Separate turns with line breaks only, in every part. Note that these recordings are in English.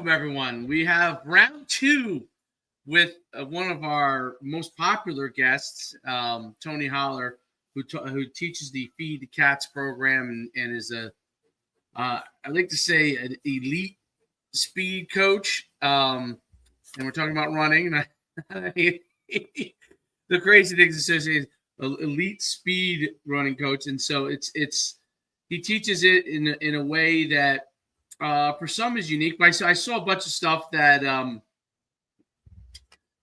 welcome everyone. We have round two with one of our most popular guests, Tony Holler, who teaches the Feed the Cats program and is I like to say, an elite speed coach. And we're talking about running. And the crazy things associated elite speed running coach, and so it's he teaches it in a way that for some is unique. But I saw a bunch of stuff that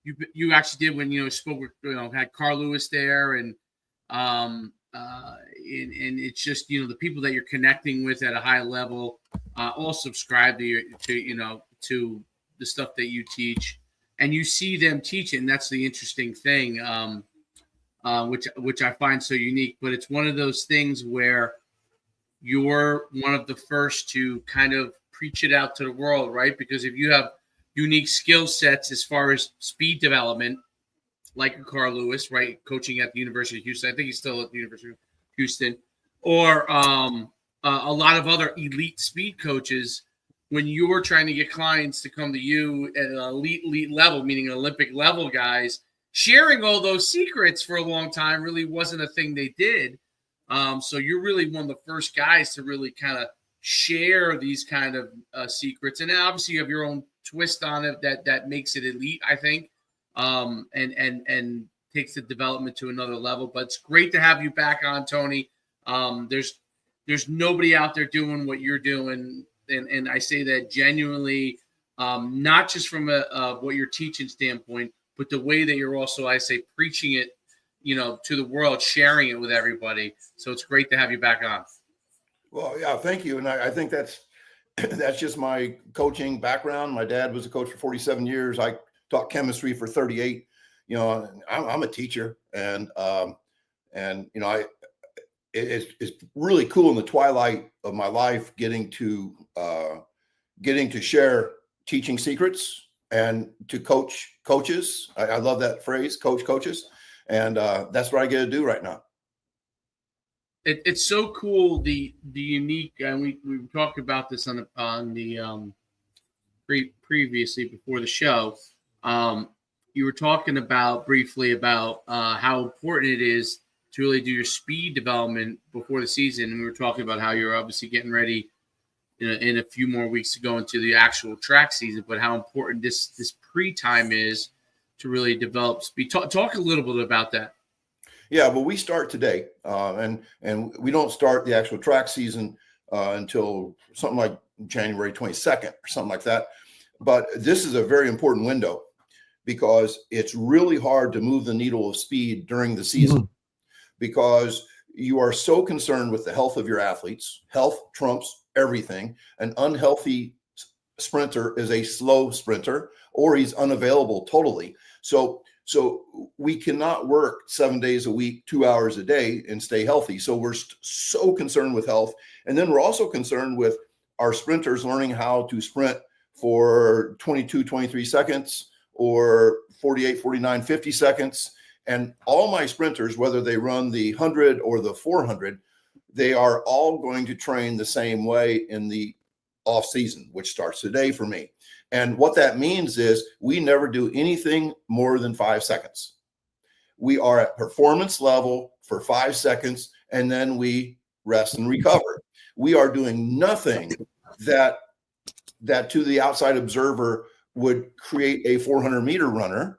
you actually did when spoke with had Carl Lewis there, and it's just the people that you're connecting with at a high level all subscribe to the stuff that you teach, and you see them teach it, and that's the interesting thing, which I find so unique. But it's one of those things where you're one of the first to kind of preach it out to the world, right? Because if you have unique skill sets as far as speed development, like Carl Lewis, right, coaching at the University of Houston. I think he's still at the University of Houston, or a lot of other elite speed coaches. When you're trying to get clients to come to you at an elite level, meaning Olympic level guys, sharing all those secrets for a long time really wasn't a thing they did. So you're really one of the first guys to really kind of share these kind of secrets. And obviously you have your own twist on it that makes it elite, I think, and takes the development to another level. But it's great to have you back on, Tony. There's nobody out there doing what you're doing. And I say that genuinely, not just from a what you're teaching standpoint, but the way that you're also, I say, preaching it, to the world, sharing it with everybody. So it's great to have you back on.
Well, yeah, thank you. And I think that's just my coaching background. My dad was a coach for 47 years. I taught chemistry for 38. I'm a teacher, and it's really cool in the twilight of my life getting to share teaching secrets and to coach coaches. I love that phrase, coach coaches, and that's what I get to do right now.
It's so cool, the unique, and we talked about this on the previously before the show. You were talking briefly about how important it is to really do your speed development before the season, and we were talking about how you're obviously getting ready in a few more weeks to go into the actual track season, but how important this pre-time is to really develop speed. Talk a little bit about that.
Yeah, well, we start today, and we don't start the actual track season until something like January 22nd or something like that. But this is a very important window because it's really hard to move the needle of speed during the season because you are so concerned with the health of your athletes. Health trumps everything. An unhealthy sprinter is a slow sprinter, or he's unavailable totally. So we cannot work 7 days a week, 2 hours a day and stay healthy. So we're so concerned with health. And then we're also concerned with our sprinters learning how to sprint for 22, 23 seconds or 48, 49, 50 seconds. And all my sprinters, whether they run the 100 or the 400, they are all going to train the same way in the off season, which starts today for me. And what that means is we never do anything more than 5 seconds. We are at performance level for 5 seconds, and then we rest and recover. We are doing nothing that to the outside observer would create a 400-meter runner.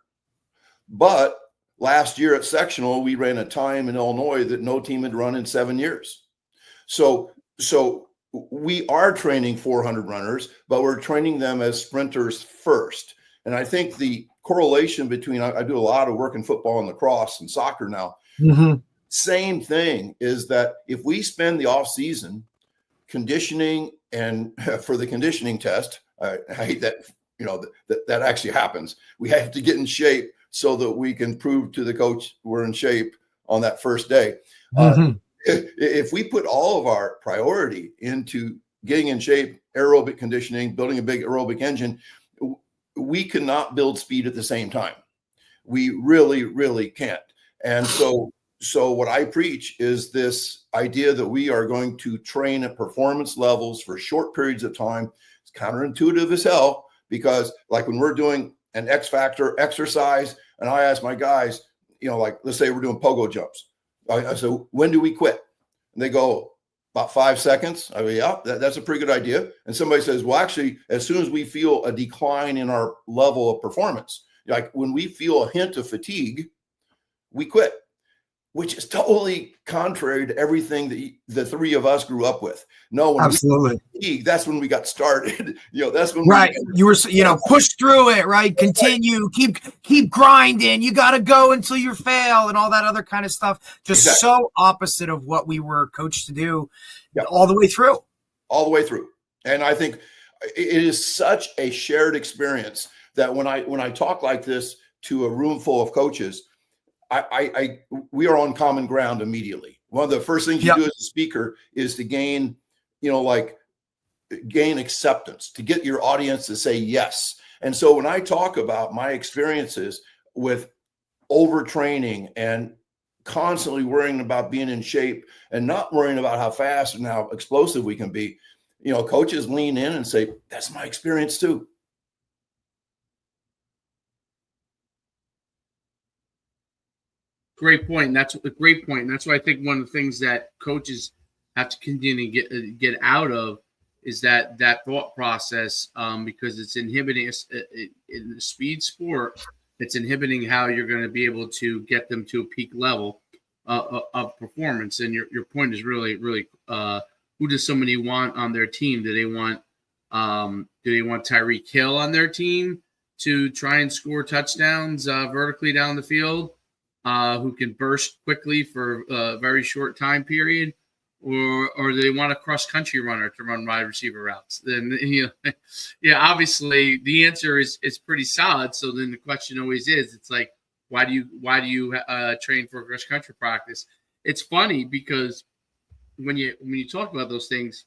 But last year at sectional, we ran a time in Illinois that no team had run in 7 years. So we are training 400 runners, but we're training them as sprinters first. And I think the correlation between, I do a lot of work in football and lacrosse and soccer now. Same thing is that if we spend the off season conditioning, and for the conditioning test, I hate that, that actually happens. We have to get in shape so that we can prove to the coach we're in shape on that first day. If we put all of our priority into getting in shape, aerobic conditioning, building a big aerobic engine, we cannot build speed at the same time. We really, really can't. And so what I preach is this idea that we are going to train at performance levels for short periods of time. It's counterintuitive as hell, because like when we're doing an X factor exercise and I ask my guys, like let's say we're doing pogo jumps. I said, when do we quit? And they go, about 5 seconds. I go, yeah, that's a pretty good idea. And somebody says, well, actually, as soon as we feel a decline in our level of performance, like when we feel a hint of fatigue, we quit, which is totally contrary to everything that the three of us grew up with. No, when
absolutely.
we fatigue, that's when we got started. That's when
you were, push through it, right? Continue, keep grinding. You got to go until you fail and all that other kind of stuff. Just so opposite of what we were coached to do all the way through. All the way through.
And I think it is such a shared experience that when I talk like this to a room full of coaches, we are on common ground immediately. One of the first things you do as a speaker is to gain, gain acceptance, to get your audience to say yes. And so when I talk about my experiences with overtraining and constantly worrying about being in shape and not worrying about how fast and how explosive we can be, coaches lean in and say, that's my experience too.
Great point. That's a great point. And that's why I think one of the things that coaches have to continue to get out of is that thought process, because it's inhibiting in the speed sport. It's inhibiting how you're going to be able to get them to a peak level of performance. And your point is really, really, who does somebody want on their team? Do they want Tyreek Hill on their team to try and score touchdowns vertically down the field? Who can burst quickly for a very short time period, or do they want a cross-country runner to run wide receiver routes? Then obviously the answer is pretty solid. So then the question always is, it's like, why do you train for cross-country practice? It's funny because when you talk about those things,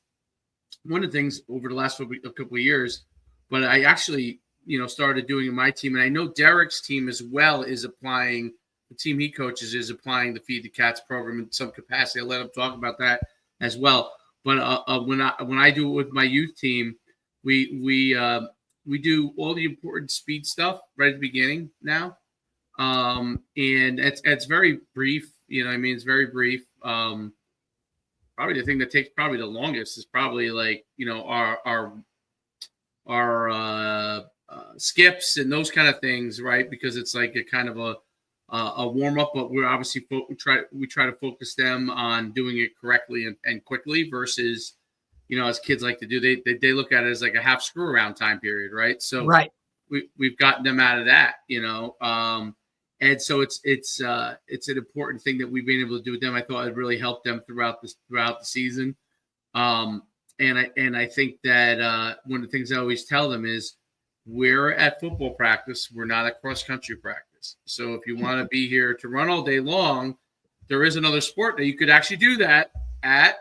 one of the things over the last couple of years, but I actually started doing in my team, and I know Derek's team as well is applying. The team he coaches is applying the Feed the Cats program in some capacity. I'll let him talk about that as well. But when I do it with my youth team, we do all the important speed stuff right at the beginning now, and it's very brief. It's very brief. Probably the thing that takes probably the longest is probably like our skips and those kind of things, right? Because it's like a kind of a warm up, but we're obviously we try to focus them on doing it correctly and quickly versus, as kids like to do, they look at it as like a half screw around time period, right? So we've gotten them out of that, and so it's an important thing that we've been able to do with them. I thought it really helped them throughout the season, and I think that one of the things I always tell them is, we're at football practice, we're not at cross country practice. So if you want to be here to run all day long, there is another sport that you could actually do that at,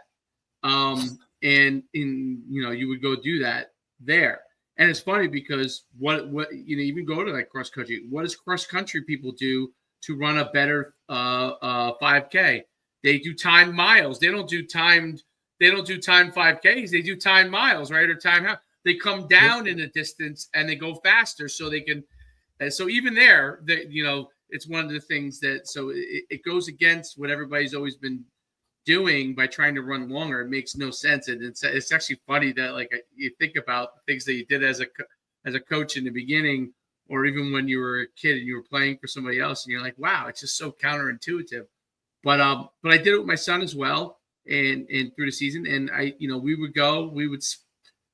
and you would go do that there. And it's funny because what even go to like cross country. What does cross country people do to run a better 5K? They do timed miles. They don't do timed 5Ks. They do timed miles, right? Or time half. They come down in a distance and they go faster so they can. So even there, it's one of the things that it goes against what everybody's always been doing by trying to run longer. It makes no sense, and it's actually funny that like you think about the things that you did as a coach in the beginning, or even when you were a kid and you were playing for somebody else, and you're like, wow, it's just so counterintuitive. But I did it with my son as well, and through the season, and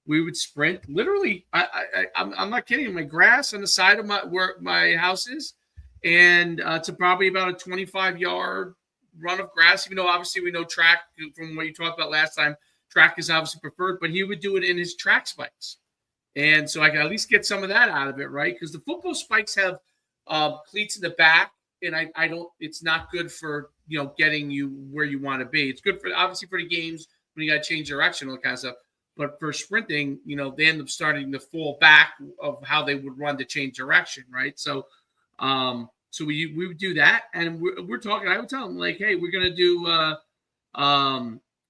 we would sprint literally. I'm not kidding. My grass on the side of where my house is, and to probably about a 25-yard run of grass. Even though obviously we know track from what you talked about last time, track is obviously preferred, but he would do it in his track spikes, and so I can at least get some of that out of it, right? Because the football spikes have cleats in the back, and I don't. It's not good for getting you where you want to be. It's good for obviously for the games when you got to change direction, all that kind of stuff. But for sprinting, they end up starting to fall back of how they would run to change direction, right? So, we would do that, and we're talking. I would tell them like, hey, we're gonna do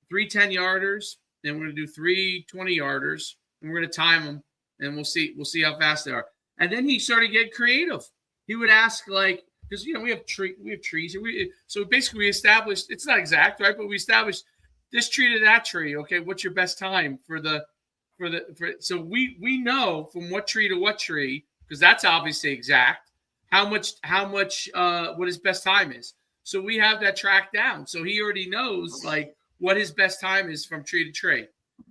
3 10-yarders, then we're gonna do 3 20-yarders, and we're gonna time them, and we'll see how fast they are. And then he started getting creative. He would ask, like, because we have trees. So basically we established, it's not exact, right? But we established this tree to that tree. Okay, what's your best time so we know from what tree to what tree, because that's obviously exact, how much what his best time is. So we have that tracked down. So he already knows like what his best time is from tree to tree.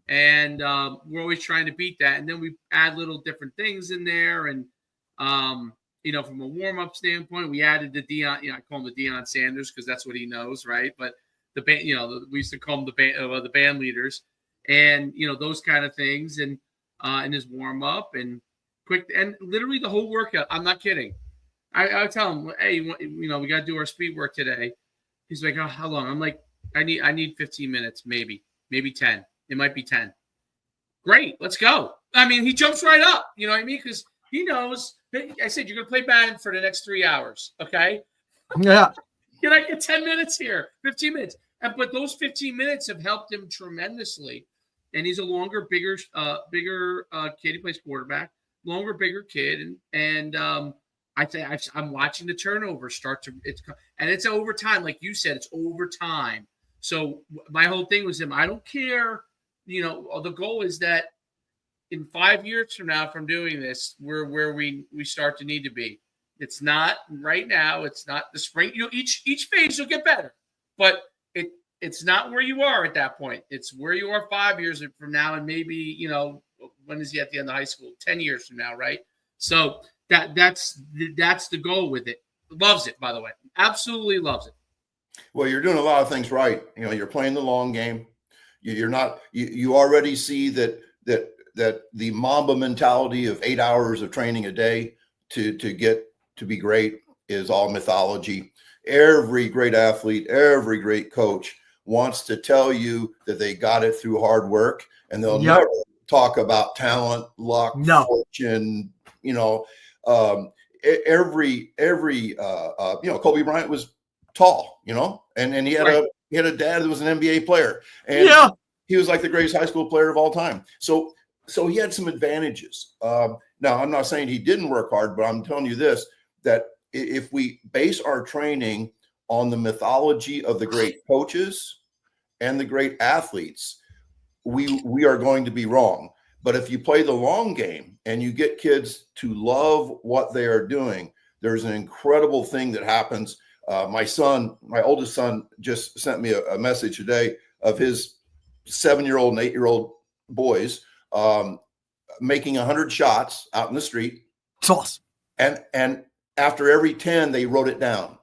And we're always trying to beat that. And then we add little different things in there. And, from a warm-up standpoint, we added the Deion, I call him the Deion Sanders because that's what he knows, right? But the band, we used to call them the band leaders. And, those kind of things. And in his warm-up and quick. And literally the whole workout, I'm not kidding. I tell him, hey, we got to do our speed work today. He's like, oh, how long? I'm like, I need 15 minutes, maybe 10. It might be 10. Great, let's go. I mean, he jumps right up. You know what I mean? Because he knows. I said, you're going to play badminton for the next 3 hours, okay?
Yeah.
Can I get 10 minutes here? 15 minutes. But those 15 minutes have helped him tremendously. And he's a longer, bigger kid. He plays quarterback. Longer, bigger kid. And I'm watching the turnover it's overtime. Like you said, it's overtime. So my whole thing was I don't care. The goal is that in 5 years from now, from doing this, we're where we start to need to be. It's not right now. It's not the spring. Each phase will get better, but it's not where you are at that point. It's where you are 5 years from now, and maybe when is he at the end of high school? 10 years from now, right? So that's the goal with it. Loves it, by the way. Absolutely loves it.
Well, you're doing a lot of things right. You're playing the long game. You're not. You already see that the Mamba mentality of 8 hours of training a day to get to be great is all mythology. Every great athlete, every great coach wants to tell you that they got it through hard work, and they'll never talk about talent, luck, fortune. Every Kobe Bryant was tall, and he had a dad that was an NBA player, and he was like the greatest high school player of all time. So he had some advantages. Now I'm not saying he didn't work hard, but I'm telling you this, that if we base our training on the mythology of the great coaches and the great athletes, we are going to be wrong. But if you play the long game and you get kids to love what they are doing, there's an incredible thing that happens. My oldest son, just sent me a message today of his 7-year-old and 8-year-old boys making 100 shots out in the street.
It's awesome.
And after every 10, they wrote it down.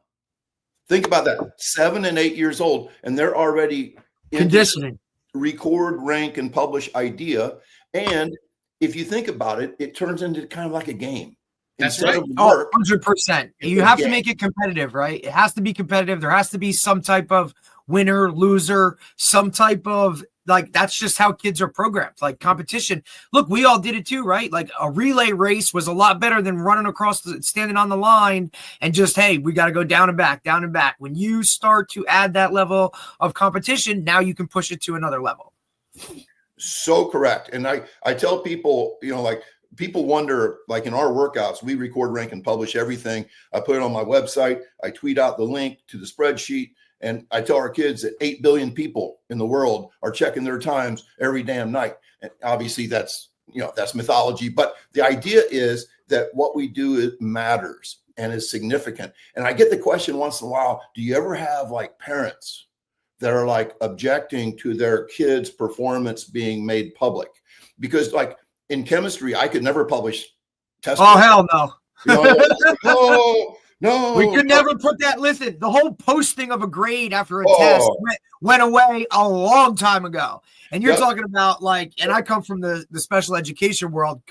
Think about that. 7 and 8 years old, and they're already
conditioning.
Record, rank, and publish idea. And if you think about it, it turns into kind of like a game.
That's
Instead
right.
of work,
100%. You have to make it competitive, right? It has to be competitive. There has to be some type of winner, loser, some type of that's just how kids are programmed. Like competition. Look, we all did it too, right? Like a relay race was a lot better than running across standing on the line and just, hey, we got to go down and back, down and back. When you start to add that level of competition, now you can push it to another level.
So correct. And I tell people, people wonder, like in our workouts, we record, rank, and publish everything. I put it on my website. I tweet out the link to the spreadsheet. And I tell our kids that 8 billion people in the world are checking their times every damn night. And obviously that's mythology. But the idea is that what we do matters and is significant. And I get the question once in a while, do you ever have like parents that are like objecting to their kids' performance being made public? Because like in chemistry, I could never publish test.
Oh, hell no.
No,
we could never put that. Listen, the whole posting of a grade after a test went away a long time ago. And you're talking about and I come from the special education world,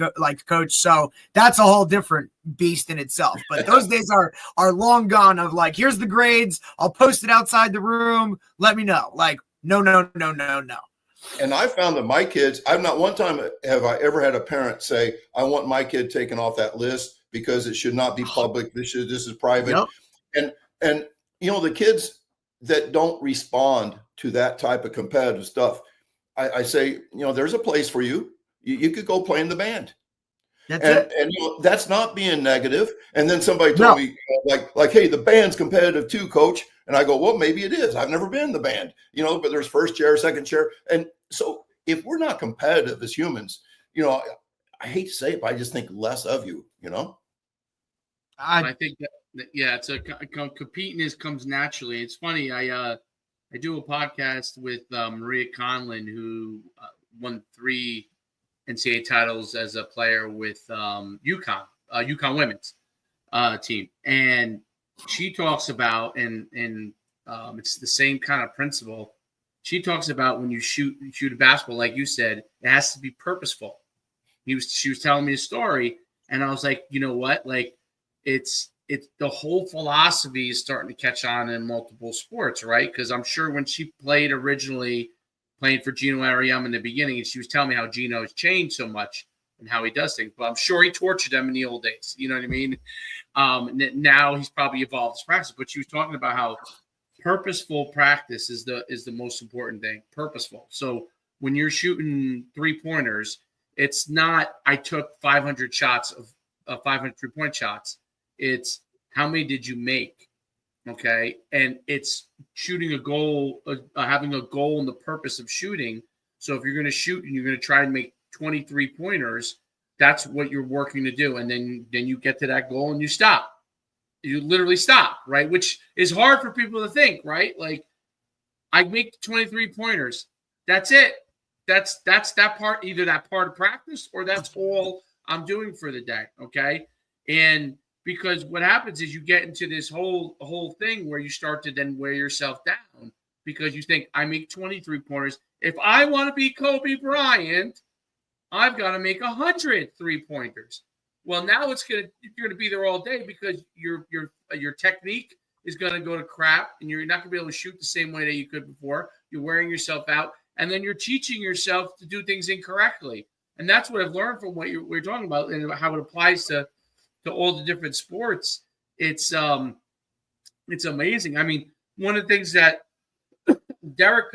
coach. So that's a whole different beast in itself. But those days are long gone of here's the grades. I'll post it outside the room. Let me know. No.
And I found that my kids, I've not one time have I ever had a parent say, I want my kid taken off that list because it should not be public. This is private. Yep. And the kids that don't respond to that type of competitive stuff, I say, there's a place for you. You could go play in the band. And that's not being negative. And then somebody told me, hey, the band's competitive too, coach. And I go, well, maybe it is. I've never been in the band, but there's first chair, second chair. And so if we're not competitive as humans, I hate to say it, but I just think less of you,
I think that it's competing comes naturally. It's funny. I do a podcast with Maria Conlon, who won 3 NCAA titles as a player with UConn women's team, and she talks about and it's the same kind of principle. She talks about when you shoot a basketball, like you said, it has to be purposeful. She was telling me a story, and I was like, you know what, like it's the whole philosophy is starting to catch on in multiple sports, right? Because I'm sure when she played originally, playing for Gino Ariam in the beginning, and she was telling me how Gino has changed so much and how he does things. But I'm sure he tortured them in the old days. You know what I mean? Now he's probably evolved his practice. But she was talking about how purposeful practice is the most important thing. Purposeful. So when you're shooting 3-pointers, it's not I took 500 shots of 500 3-point shots. It's how many did you make? Okay. And it's shooting a goal, having a goal and the purpose of shooting. So if you're going to shoot and you're going to try and make 23 pointers, that's what you're working to do. And then you get to that goal and you stop. You literally stop, right? Which is hard for people to think, right? Like, I make 23 pointers. That's it. That's that part, either that part of practice or that's all I'm doing for the day. Okay. And because what happens is you get into this whole thing where you start to then wear yourself down because you think, I make 23 pointers. If I want to be Kobe Bryant, I've got to make 100 3-pointers. Well, now you're going to be there all day because your technique is going to go to crap and you're not going to be able to shoot the same way that you could before. You're wearing yourself out, and then you're teaching yourself to do things incorrectly. And that's what I've learned from what we're talking about and how it applies to all the different sports. It's amazing. I mean, one of the things that Derek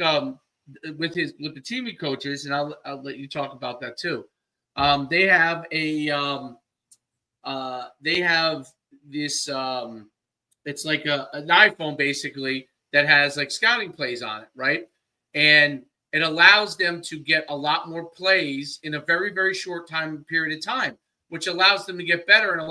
with the team he coaches, and I'll let you talk about that too. They have this it's like an iPhone basically that has like scouting plays on it, right? And it allows them to get a lot more plays in a very, very short period of time, which allows them to get better in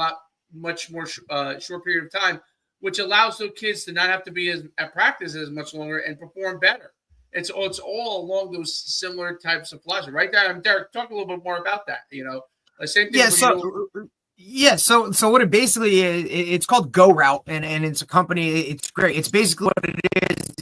much more short period of time, which allows those kids to not have to be at practice as much longer and perform better. It's all along those similar types of philosophy, right? Derek, talk a little bit more about that. The same thing.
So what it basically is, it's called Go Route, and it's a company. It's great. It's basically what it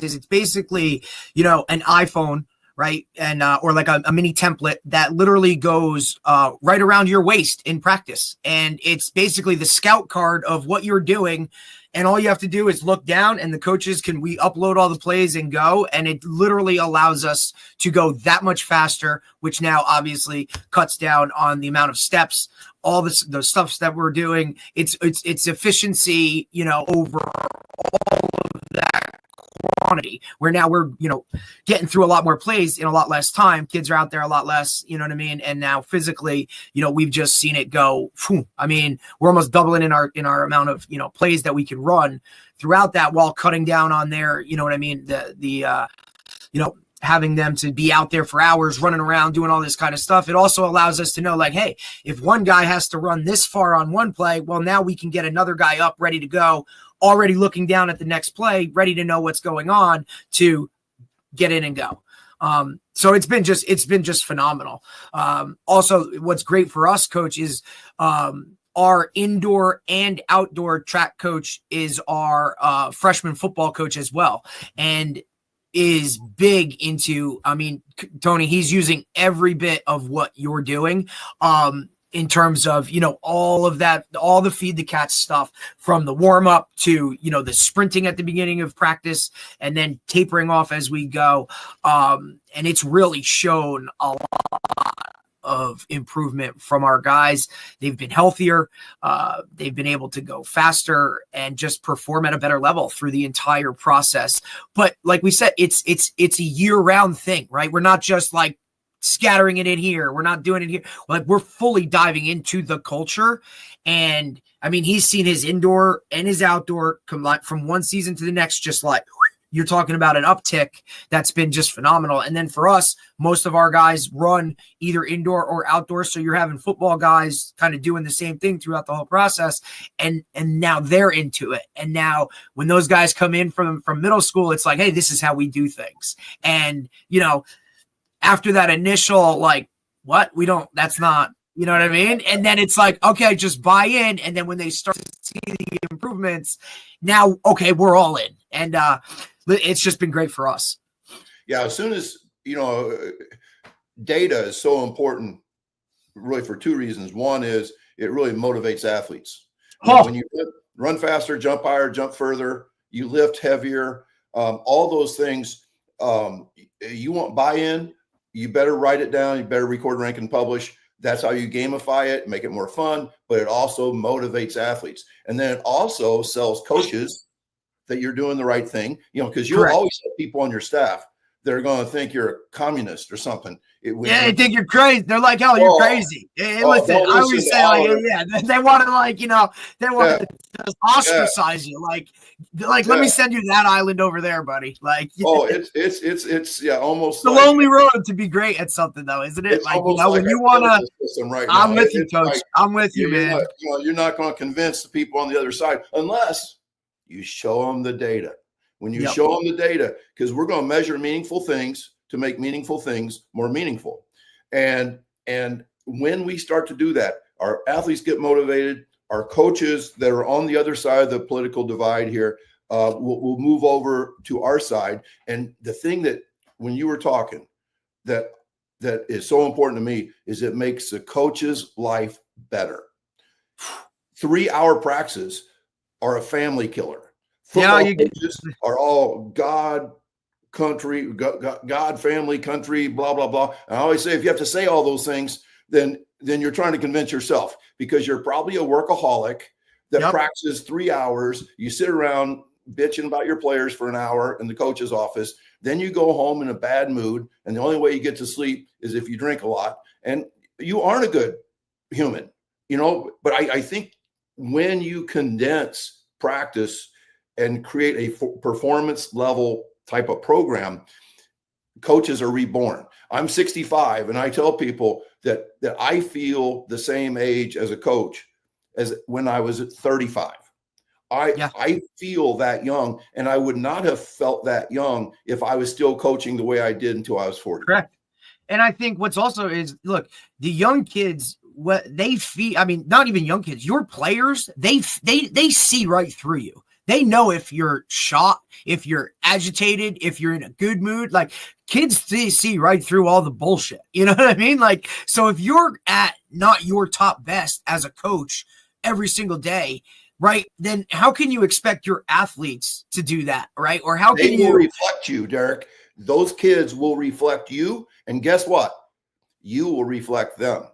is it's basically an iPhone. Right. And or like a mini template that literally goes right around your waist in practice. And it's basically the scout card of what you're doing. And all you have to do is look down and the coaches we upload all the plays and go. And it literally allows us to go that much faster, which now obviously cuts down on the amount of steps, all the stuff that we're doing. It's efficiency, over all of that quantity, where now we're getting through a lot more plays in a lot less time. Kids are out there a lot less, you know what I mean? And now physically, we've just seen it go. I mean, we're almost doubling in our amount of plays that we can run throughout that, while cutting down on their, you know what I mean, the having them to be out there for hours running around doing all this kind of stuff. It also allows us to know, like, hey, if one guy has to run this far on one play, well, now we can get another guy up ready to go, already looking down at the next play, ready to know what's going on to get in and go. So it's been just phenomenal. Also, what's great for us, coach, is our indoor and outdoor track coach is our freshman football coach as well. And is big into, Tony, he's using every bit of what you're doing. In terms of, all of that, all the feed the cat stuff, from the warm up to, the sprinting at the beginning of practice and then tapering off as we go. And it's really shown a lot of improvement from our guys. They've been healthier. They've been able to go faster and just perform at a better level through the entire process. But like we said, it's a year round thing, right? We're not just like scattering it in here. We're not doing it here. Like, we're fully diving into the culture. And I mean, he's seen his indoor and his outdoor come like from one season to the next, just like you're talking about an uptick that's been just phenomenal. And then for us, most of our guys run either indoor or outdoor. So you're having football guys kind of doing the same thing throughout the whole process. And now they're into it. And now when those guys come in from middle school, it's like, hey, this is how we do things. And, you know, after that initial, like, what? We don't, that's not, you know what I mean? And then it's like, okay, just buy in. And then when they start to see the improvements, now, okay, we're all in. And it's just been great for us.
Yeah. As soon as, you know, data is so important really for two reasons. One is it really motivates athletes. When you run faster, jump higher, jump further, you lift heavier, all those things, you want buy-in, you better write it down. You better record, rank, and publish. That's how you gamify it, make it more fun, but it also motivates athletes. And then it also sells coaches that you're doing the right thing, you know, because you'll always have people on your staff that are going to think you're a communist or something.
They think you're crazy. They're like, oh, you're crazy. Listen, I always say, like, they want to, like, you know, they want to ostracize you. Like, let me send you that island over there, buddy. Like,
it's almost
the lonely road to be great at something, though, isn't it? Like, you know, when you want to, I'm with you, coach. I'm with you, man.
You're not going to convince the people on the other side unless you show them the data. When you show them the data, because we're going to measure meaningful things to make meaningful things more meaningful. And when we start to do that, our athletes get motivated. Our coaches that are on the other side of the political divide here will move over to our side. And the thing that when you were talking that is so important to me is it makes the coach's life better. 3-hour practices are a family killer. Football coaches are all God, country, God, family, country, blah, blah, blah. And I always say, if you have to say all those things, then you're trying to convince yourself because you're probably a workaholic that practices 3 hours. You sit around bitching about your players for an hour in the coach's office. Then you go home in a bad mood. And the only way you get to sleep is if you drink a lot. And you aren't a good human, you know, but I think when you condense practice and create a performance level type of program, coaches are reborn. I'm 65 and I tell people that I feel the same age as a coach as when I was 35. I feel that young, and I would not have felt that young if I was still coaching the way I did until I was 40.
Correct. And I think what's also is, look, the young kids, what they feel, I mean, not even young kids, your players, they see right through you. They know if you're shot, if you're agitated, if you're in a good mood. Like, kids see right through all the bullshit. You know what I mean? Like, so if you're at not your top best as a coach every single day, right, then how can you expect your athletes to do that, right? Or how can
they will reflect you, Derek. Those kids will reflect you. And guess what? You will reflect them.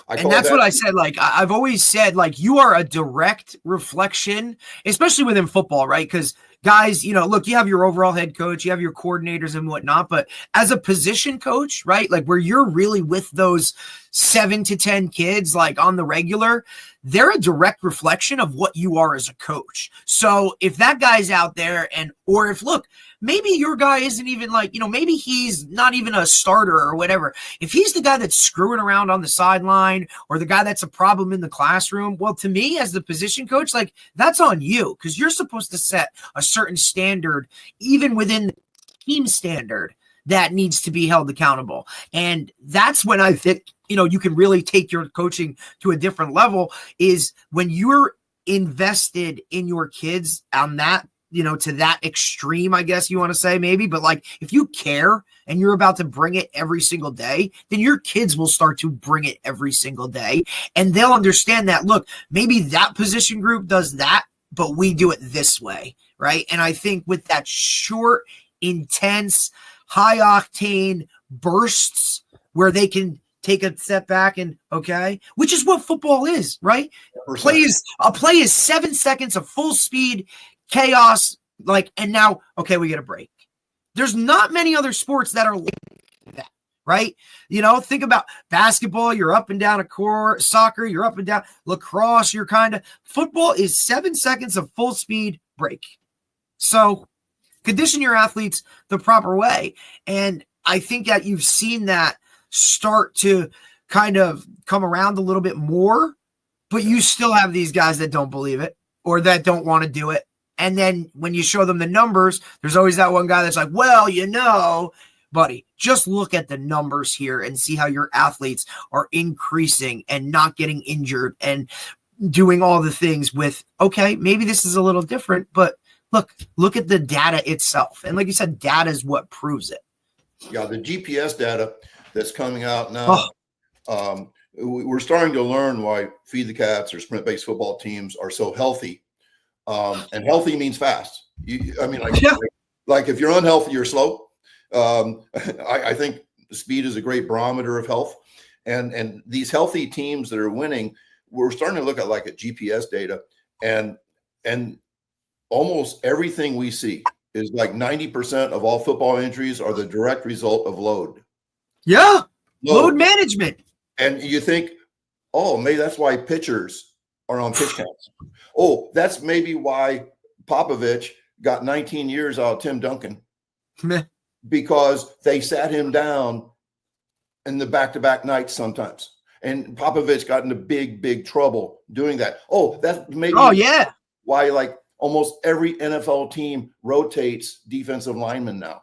And that's what I said. Like, I've always said, like, you are a direct reflection, especially within football, right? Because guys, you know, look, you have your overall head coach, you have your coordinators and whatnot, but as a position coach, right, like where you're really with those 7 to 10 kids, like on the regular, they're a direct reflection of what you are as a coach. So if that guy's out there or if, look, maybe your guy isn't even like, you know, maybe he's not even a starter or whatever. If he's the guy that's screwing around on the sideline or the guy that's a problem in the classroom, well, to me as the position coach, like, that's on you, because you're supposed to set a certain standard, even within the team standard, that needs to be held accountable. And that's when I think, you know, you can really take your coaching to a different level, is when you're invested in your kids on that, you know, to that extreme, I guess you want to say, maybe, but like, if you care and you're about to bring it every single day, then your kids will start to bring it every single day. And they'll understand that, look, maybe that position group does that, but we do it this way. Right. And I think with that short, intense, high octane bursts where they can take a step back and which is what football is, right? A play is 7 seconds of full speed chaos, like, and now, we get a break. There's not many other sports that are like that, right? Think about basketball, you're up and down a court, soccer, you're up and down, lacrosse, football is 7 seconds of full speed break. So condition your athletes the proper way. And I think that you've seen that start to kind of come around a little bit more, but you still have these guys that don't believe it or that don't want to do it. And then when you show them the numbers, there's always that one guy that's like, well, buddy, just look at the numbers here and see how your athletes are increasing and not getting injured and doing all the things with, okay, maybe this is a little different, but look at the data itself. And like you said, data is what proves it.
Yeah, the GPS data that's coming out now, we're starting to learn why Feed the Cats or sprint-based football teams are so healthy. And healthy means fast. Like if you're unhealthy, you're slow. I think speed is a great barometer of health. And these healthy teams that are winning, we're starting to look at like a GPS data, and almost everything we see is like 90% of all football injuries are the direct result of load.
Yeah. Load management.
And you think, oh, maybe that's why pitchers are on pitch counts. Oh, that's maybe why Popovich got 19 years out of Tim Duncan because they sat him down in the back-to-back nights sometimes. And Popovich got into big trouble doing that. Oh, that's maybe why like almost every NFL team rotates defensive linemen now.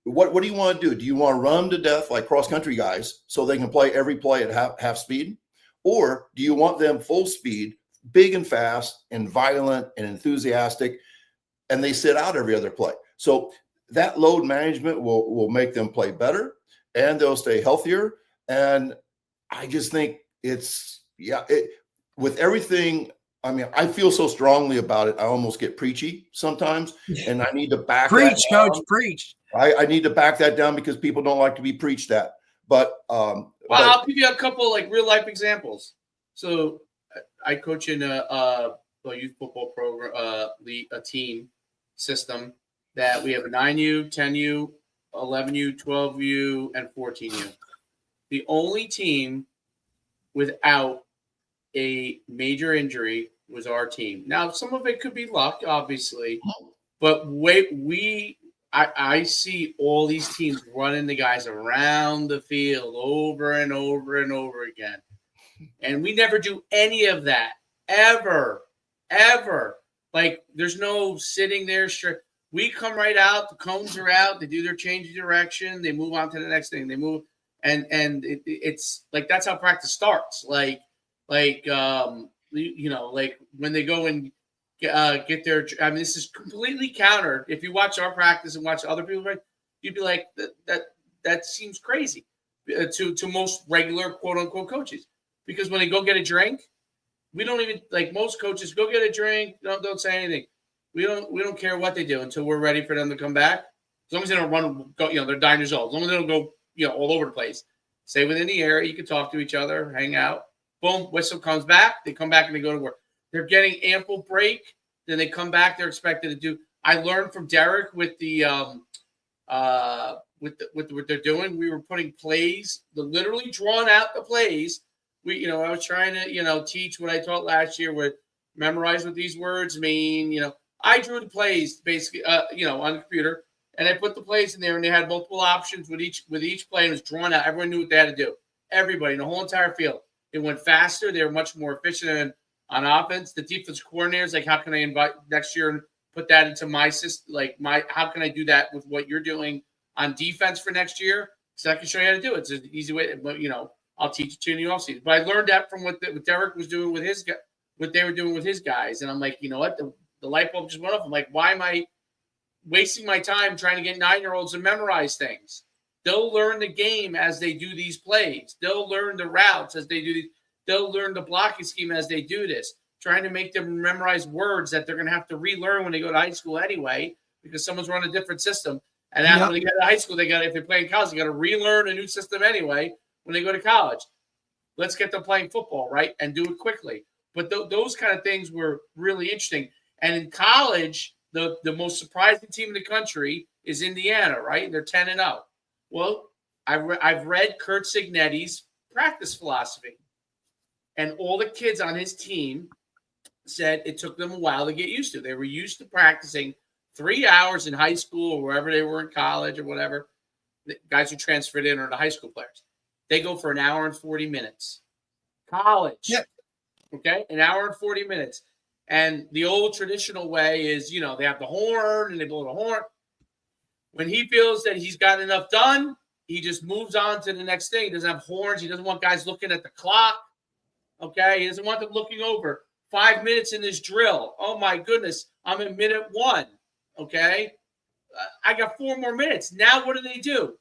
What do you want to do? Do you want to run them to death like cross-country guys so they can play every play at half speed? Or do you want them full speed, big and fast and violent and enthusiastic, and they sit out every other play? So that load management will make them play better and they'll stay healthier. And I just think with everything, I mean, I feel so strongly about it, I almost get preachy sometimes, and I need to back
preach, Coach, preach.
I need to back that down because people don't like to be preached at. But
I'll give you a couple like real life examples. So I coach in a youth football program, a team system that we have a 9U, 10U, 11U, 12U, and 14U. The only team without a major injury was our team. Now, some of it could be luck, obviously, but I see all these teams running the guys around the field over and over and over again. And we never do any of that, ever. Like, there's no sitting there straight. We come right out, the cones are out, they do their change of direction, they move on to the next thing. They move, and it's like that's how practice starts. Like when they go and get their. I mean, this is completely counter. If you watch our practice and watch other people, you'd be like, that seems crazy to most regular quote unquote coaches. Because when they go get a drink, we don't even like most coaches go get a drink. Don't say anything. We don't care what they do until we're ready for them to come back. As long as they don't they're 9 years old. As long as they don't go, all over the place. Stay within the area. You can talk to each other, hang out. Boom, whistle comes back. They come back and they go to work. They're getting ample break. Then they come back. They're expected to do. I learned from Derek with the with what they're doing. We were putting plays, literally drawn out the plays. I was trying to teach what I taught last year with memorize what these words mean. I drew the plays basically on the computer, and I put the plays in there, and they had multiple options with each play. And it was drawn out. Everyone knew what they had to do. Everybody in the whole entire field. It went faster. They were much more efficient on offense. The defense coordinators, like, how can I invite next year and put that into my system? How can I do that with what you're doing on defense for next year? So I can show you how to do it. It's an easy way. But I'll teach it to you in the offseason. But I learned that from what Derek was doing with what they were doing with his guys. And I'm like, you know what? The light bulb just went off. I'm like, why am I wasting my time trying to get 9-year-olds to memorize things? They'll learn the game as they do these plays. They'll learn the routes as they do these. They'll learn the blocking scheme as they do this. Trying to make them memorize words that they're going to have to relearn when they go to high school anyway, because someone's running a different system. And after when they get to high school, if they're playing college, they got to relearn a new system anyway when they go to college. Let's get them playing football, right, and do it quickly. But those kind of things were really interesting. And in college, the most surprising team in the country is Indiana, right? They're 10-0. Well, I've read Kurt Signetti's practice philosophy, and all the kids on his team said it took them a while to get used to. They were used to practicing 3 hours in high school or wherever they were in college or whatever. The guys who transferred in are the high school players. They go for an hour and 40 minutes. College, okay, an hour and 40 minutes. And the old traditional way is, you know, they have the horn and they blow the horn. When he feels that he's got enough done, he just moves on to the next thing. He doesn't have horns. He doesn't want guys looking at the clock. Okay. He doesn't want them looking over 5 minutes in this drill. Oh my goodness. I'm in minute 1. Okay. I got 4 more minutes. Now what do?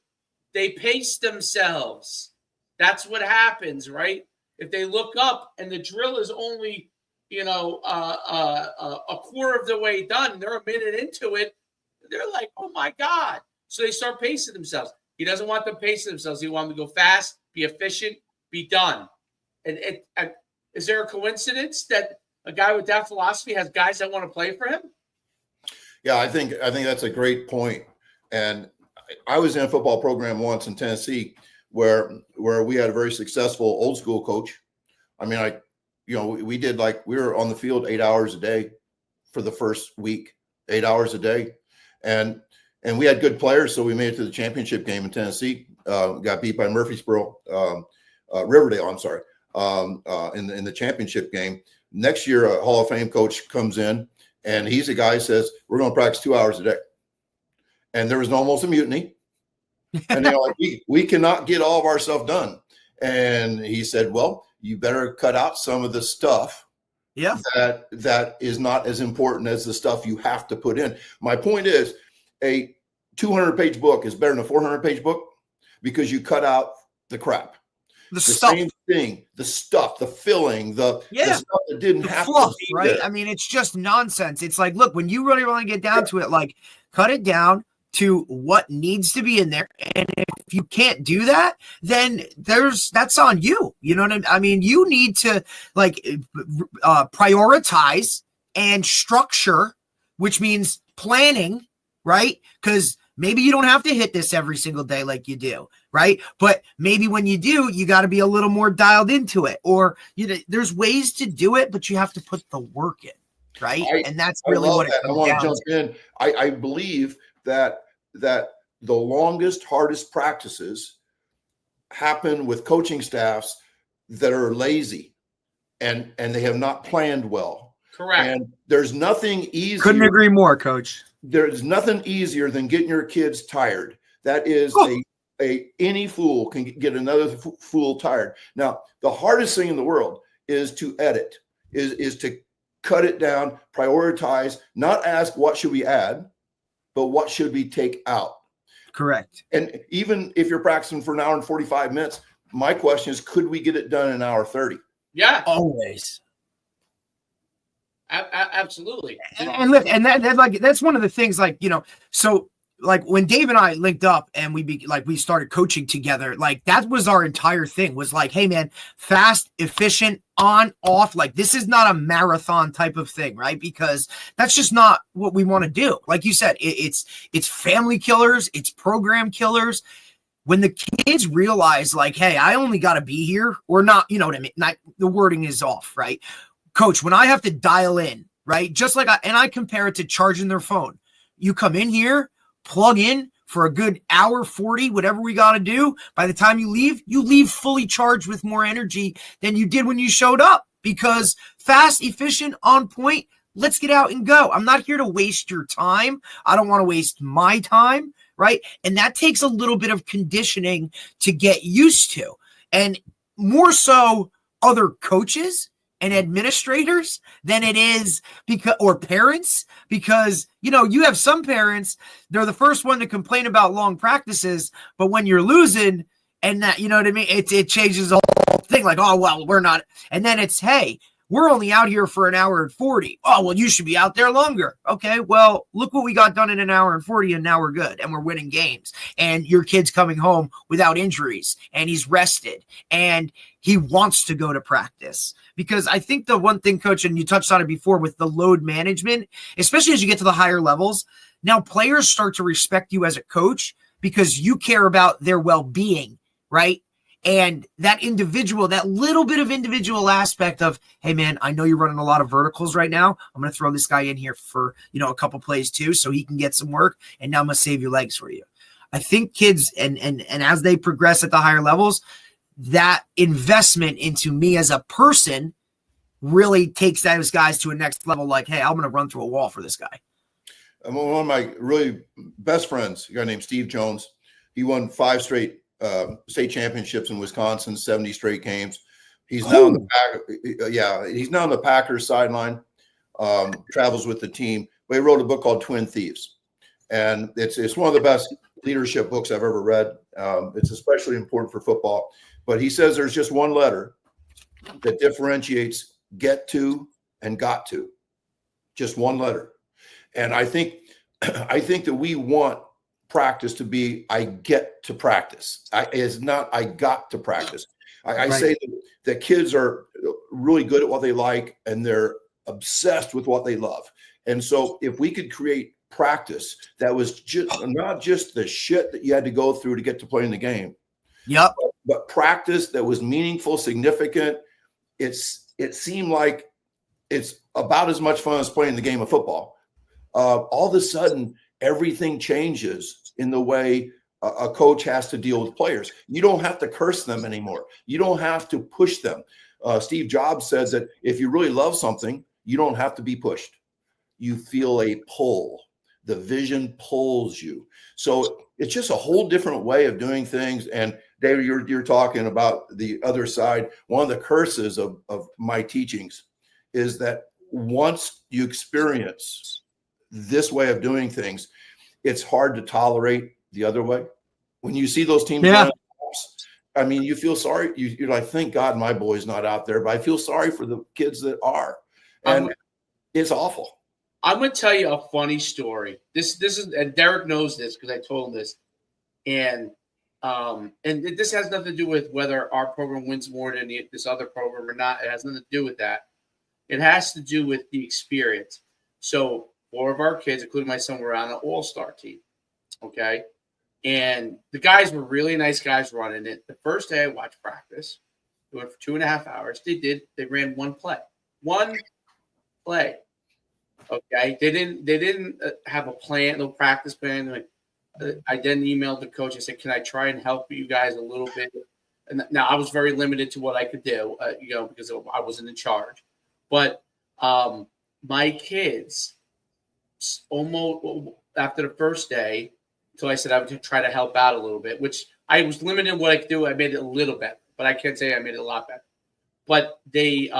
They pace themselves. That's what happens, right? If they look up and the drill is only, you know, a quarter of the way done, they're a minute into it, they're like, oh my God. So they start pacing themselves. He doesn't want them pacing themselves. He wants them to go fast, be efficient, be done. And is there a coincidence that a guy with that philosophy has guys that want to play for him?
Yeah, I think that's a great point. And I was in a football program once in Tennessee where we had a very successful old school coach. I mean, we did, like, we were on the field 8 hours a day for the first week, 8 hours a day. And we had good players, so we made it to the championship game in Tennessee. Got beat by Murfreesboro, Riverdale. I'm sorry, in the championship game. Next year, a Hall of Fame coach comes in, and he's a guy who says, "We're going to practice 2 hours a day." And there was almost a mutiny, and they're like, "We cannot get all of our stuff done." And he said, "Well, you better cut out some of the stuff."
Yeah,
that is not as important as the stuff you have to put in. My point is, a 200-page book is better than a 400-page book because you cut out the crap. The
stuff.
Same thing, the stuff, the filling, the stuff that didn't have
fluff,
to be
right?
there.
I mean, it's just nonsense. It's like, look, when you really want to get down to it, like, cut it down to what needs to be in there. And if you can't do that, then that's on you. You know what I mean? You need to, like, prioritize and structure, which means planning, right? Because maybe you don't have to hit this every single day like you do, right? But maybe when you do, you got to be a little more dialed into it. Or, you know, there's ways to do it, but you have to put the work in, right? And that's really what it comes down to.
I want to jump in. I believe that the longest, hardest practices happen with coaching staffs that are lazy and they have not planned well.
Correct.
And there's nothing easier.
Couldn't agree more, Coach.
There's nothing easier than getting your kids tired. That is any fool can get another fool tired. Now, the hardest thing in the world is to edit, is to cut it down, prioritize, not ask what should we add, but what should we take out?
Correct.
And even if you're practicing for an hour and 45 minutes, my question is, could we get it done in an hour 30?
Yeah.
Always.
Absolutely.
And look, and that's one of the things, like, you know, so like when Dave and I linked up and we started coaching together, like that was our entire thing, was like, hey man, fast, efficient, on, off. Like, this is not a marathon type of thing, right? Because that's just not what we want to do. Like you said, it's family killers, it's program killers. When the kids realize, like, hey, I only got to be here or not, you know what I mean? Not, the wording is off, right? Coach, when I have to dial in, right? Just like I compare it to charging their phone. You come in here, plug in for a good hour, 40, whatever we got to do. By the time you leave fully charged with more energy than you did when you showed up, because fast, efficient, on point. Let's get out and go. I'm not here to waste your time. I don't want to waste my time, right? And that takes a little bit of conditioning to get used to. And more so other coaches and administrators than it is or parents, because, you know, you have some parents, they're the first one to complain about long practices, but when you're losing and that, you know what I mean? It changes the whole thing. Like, oh, well, we're not. And then it's, hey, we're only out here for an hour and 40. Oh, well, you should be out there longer. Okay, well, look what we got done in an hour and 40, and now we're good, and we're winning games. And your kid's coming home without injuries, and he's rested, and he wants to go to practice. Because I think the one thing, Coach, and you touched on it before with the load management, especially as you get to the higher levels, now players start to respect you as a coach because you care about their well-being, right? And that individual, that little bit of individual aspect of, hey man, I know you're running a lot of verticals right now. I'm going to throw this guy in here for, a couple plays too, so he can get some work. And now I'm going to save your legs for you. I think kids and as they progress at the higher levels, that investment into me as a person really takes those guys to a next level. Like, hey, I'm going to run through a wall for this guy.
One of my really best friends, a guy named Steve Jones, he won 5 straight state championships in Wisconsin, 70 straight games. He's now in he's now on the Packers sideline, travels with the team. But he wrote a book called Twin Thieves, and it's one of the best leadership books I've ever read. It's especially important for football. But he says there's just one letter that differentiates get to and got to. Just one letter. And I think that we want practice to be I get to practice. It's not I got to practice. I say that kids are really good at what they like and they're obsessed with what they love. And so if we could create practice that was just not just the shit that you had to go through to get to play in the game.
Yep.
But practice that was meaningful, significant. It seemed like it's about as much fun as playing the game of football. All of a sudden, everything changes in the way a coach has to deal with players. You don't have to curse them anymore. You don't have to push them. Steve Jobs says that if you really love something, you don't have to be pushed. You feel a pull. The vision pulls you. So it's just a whole different way of doing things. And David, you're talking about the other side. One of the curses of my teachings is that once you experience this way of doing things, it's hard to tolerate the other way. When you see those teams, I mean, you feel sorry. You're like, thank God my boy's not out there, but I feel sorry for the kids that are. And it's awful.
I'm going to tell you a funny story. This is, and Derek knows this because I told him this. And this has nothing to do with whether our program wins more than this other program or not. It has nothing to do with that. It has to do with the experience. So 4 of our kids, including my son, were on an all-star team. Okay. And the guys were really nice guys running it. The first day I watched practice, it went for 2.5 hours. They ran one play. Okay. They didn't have a plan, no practice plan. I then emailed the coach. I said, can I try and help you guys a little bit? And now I was very limited to what I could do, because I wasn't in charge. But my kids, almost after the first day, until I said I would try to help out a little bit, which I was limited in what I could do. I made it a little better, but I can't say I made it a lot better. But they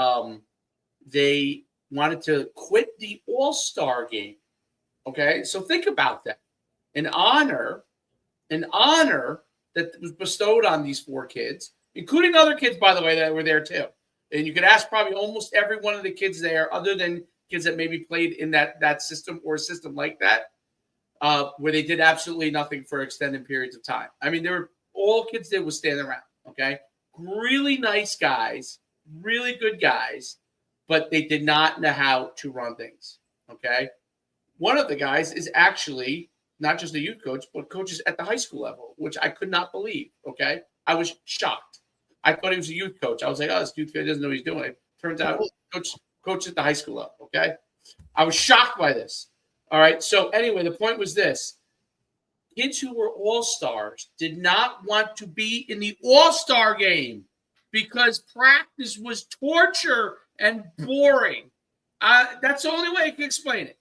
wanted to quit the All-Star game. Okay, so think about that. An honor that was bestowed on these 4 kids, including other kids, by the way, that were there too. And you could ask probably almost every one of the kids there, other than kids that maybe played in that system or a system like that, where they did absolutely nothing for extended periods of time. I mean, all kids did was stand around. Okay, really nice guys, really good guys, but they did not know how to run things. Okay, one of the guys is actually not just a youth coach, but coaches at the high school level, which I could not believe. Okay, I was shocked. I thought he was a youth coach. I was like, oh, this youth guy doesn't know what he's doing. It turns out coach at the high school level. Okay, I was shocked by this. All right. So anyway, the point was this: kids who were all-stars did not want to be in the all-star game because practice was torture and boring. That's the only way I can explain it.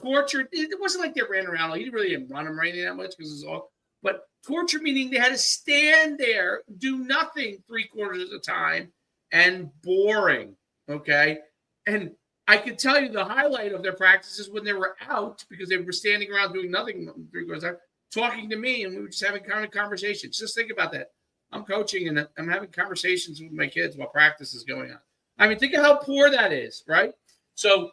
Torture. It wasn't like they ran around. Like, he really didn't run them or anything that much because it's all. But torture meaning they had to stand there, do nothing 3/4 of the time, and boring. Okay, and I could tell you the highlight of their practices when they were out, because they were standing around doing nothing 3/4 of the time, talking to me, and we were just having kind of conversations. Just think about that. I'm coaching and I'm having conversations with my kids while practice is going on. I mean, think of how poor that is, right? So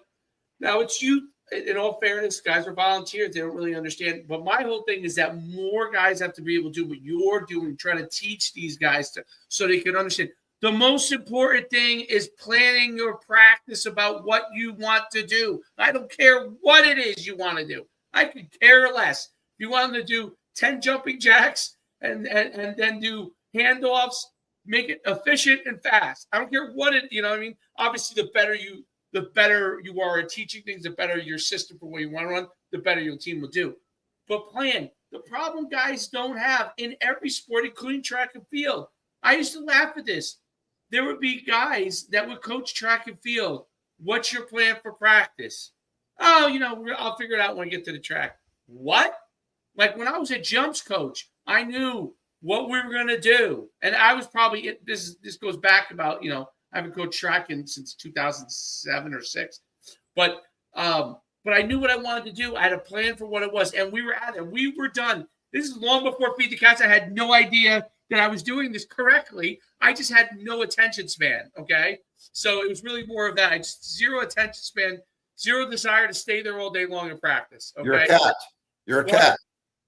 now it's you. In all fairness, guys are volunteers. They don't really understand. But my whole thing is that more guys have to be able to do what you're doing, trying to teach these guys so they can understand. The most important thing is planning your practice about what you want to do. I don't care what it is you want to do. I could care less. If you want them to do 10 jumping jacks and then do handoffs, make it efficient and fast. I don't care what it, you know what I mean? Obviously, the better you are at teaching things, the better your system for what you want to run, the better your team will do. But plan. The problem guys don't have in every sport, including track and field. I used to laugh at this. There would be guys that would coach track and field. What's your plan for practice? Oh, I'll figure it out when I get to the track. What? Like when I was a jumps coach, I knew what we were going to do. And I was probably, this goes back about, I haven't coached track since 2007 or 6. But I knew what I wanted to do. I had a plan for what it was. And we were at it. We were done. This is long before Feed the Cats. I had no idea that I was doing this correctly. I just had no attention span, okay? So it was really more of that. I just zero attention span, zero desire to stay there all day long and practice, okay?
You're a cat. You're a cat.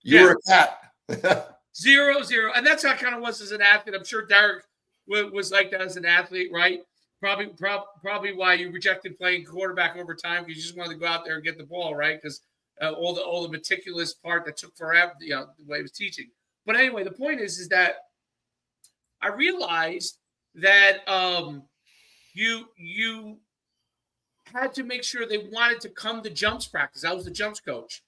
You're a cat.
Zero. And that's how I kind of was as an athlete. I'm sure Derek was like that as an athlete, right? Probably why you rejected playing quarterback over time, because you just wanted to go out there and get the ball, right? Because all the meticulous part that took forever, the way he was teaching. But anyway, the point is that I realized that you had to make sure they wanted to come to jumps practice. I was the jumps coach.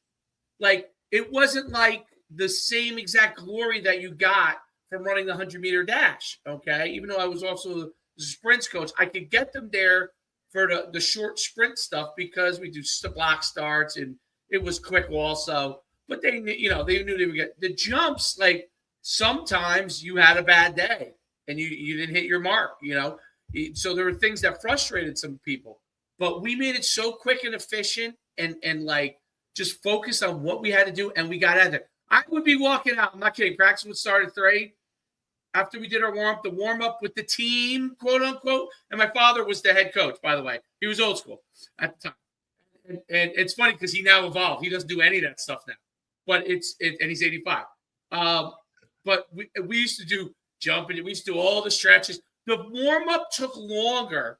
Like, it wasn't like the same exact glory that you got from running the 100-meter dash, okay? Even though I was also the sprints coach, I could get them there for the short sprint stuff because we do block starts and it was quick also. But they knew they would get the jumps. Like, sometimes you had a bad day and you didn't hit your mark, So there were things that frustrated some people. But we made it so quick and efficient and like just focused on what we had to do, and we got out there. I would be walking out. I'm not kidding. Practice would start at 3. After we did our warm-up with the team, quote unquote. And my father was the head coach, by the way. He was old school at the time. And it's funny because he now evolved. He doesn't do any of that stuff now. But and he's 85. But we used to do jumping. We used to do all the stretches. The warm-up took longer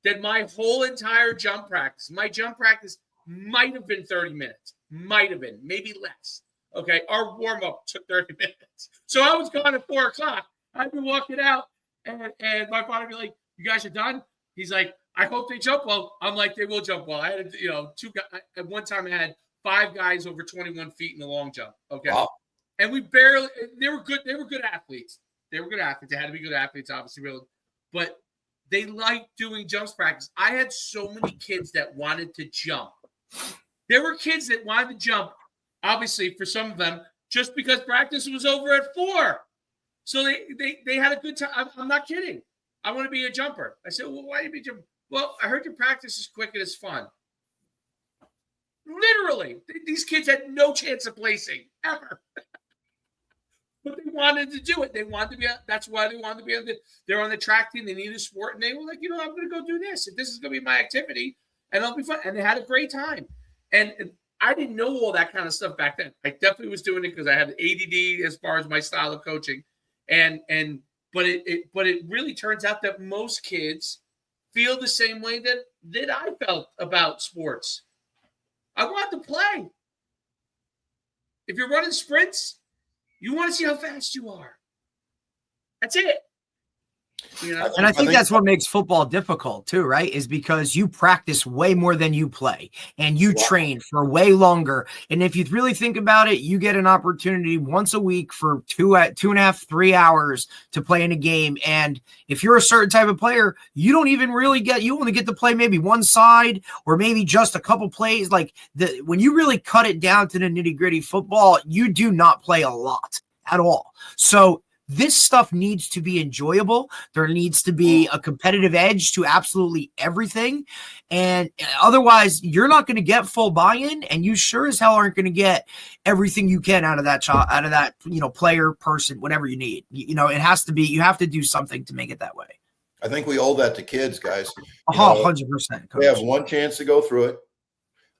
than my whole entire jump practice. My jump practice might have been 30 minutes. Might have been. Maybe less. Okay, our warm-up took 30 minutes. So I was gone at 4 o'clock. I'd be walking out, and my father would be like, "You guys are done?" He's like, "I hope they jump well." I'm like, "They will jump well." I had, 2 guys. At one time, I had 5 guys over 21 feet in the long jump. Okay, wow. And they were good. They were good athletes. They were good athletes. They had to be good athletes, obviously, really. But they liked doing jumps practice. I had so many kids that wanted to jump. There were kids that wanted to jump, obviously, for some of them, just because practice was over at 4. So they had a good time. I'm not kidding. I want to be a jumper. I said, "Well, why do you be a jumper?" "Well, I heard your practice is quick and it's fun." Literally, these kids had no chance of placing ever. But they wanted to do it. They wanted to be. That's why they wanted to be. They're on the track team. They need a sport, and they were like, "I'm going to go do this. If this is going to be my activity, and it'll be fun." And they had a great time. And I didn't know all that kind of stuff back then. I definitely was doing it because I had ADD as far as my style of coaching, but it really turns out that most kids feel the same way that I felt about sports. I want to play. If you're running sprints, you want to see how fast you are. That's it.
And I think that's what makes football difficult too, right? Is because you practice way more than you play and you train for way longer. And if you really think about it, you get an opportunity once a week for 2.5, 3 hours to play in a game. And if you're a certain type of player, you don't even really you only get to play maybe one side or maybe just a couple plays. Like when you really cut it down to the nitty gritty football, you do not play a lot at all. So this stuff needs to be enjoyable. There needs to be a competitive edge to absolutely everything. And otherwise, you're not going to get full buy-in, and you sure as hell aren't going to get everything you can out of that player, person, whatever you need. It has to be, you have to do something to make it that way.
I think we owe that to kids, guys.
100%.
They have one chance to go through it.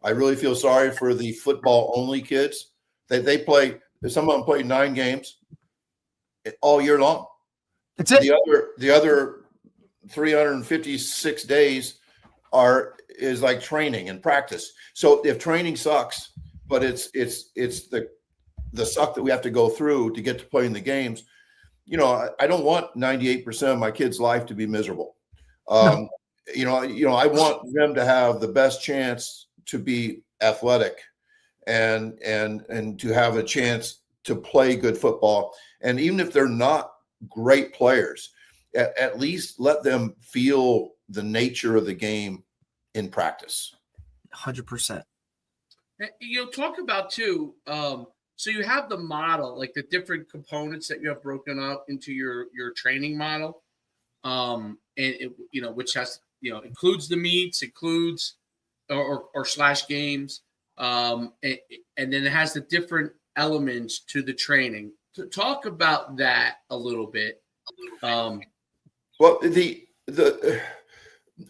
I really feel sorry for the football-only kids. They play, some of them play 9 games all year long.
That's it.
The other 356 days is like training and practice. So if training sucks, but it's the the suck that we have to go through to get to play in the games, I don't want 98% of my kids' life to be miserable.
No.
I want them to have the best chance to be athletic and to have a chance to play good football. And even if they're not great players, at least let them feel the nature of the game in practice.
100%.
Talk about too. So you have the model, like the different components that you have broken up into your training model, and which has includes the meets, includes or slash games, and then it has the different elements to the training. To talk about that a little bit.
Well,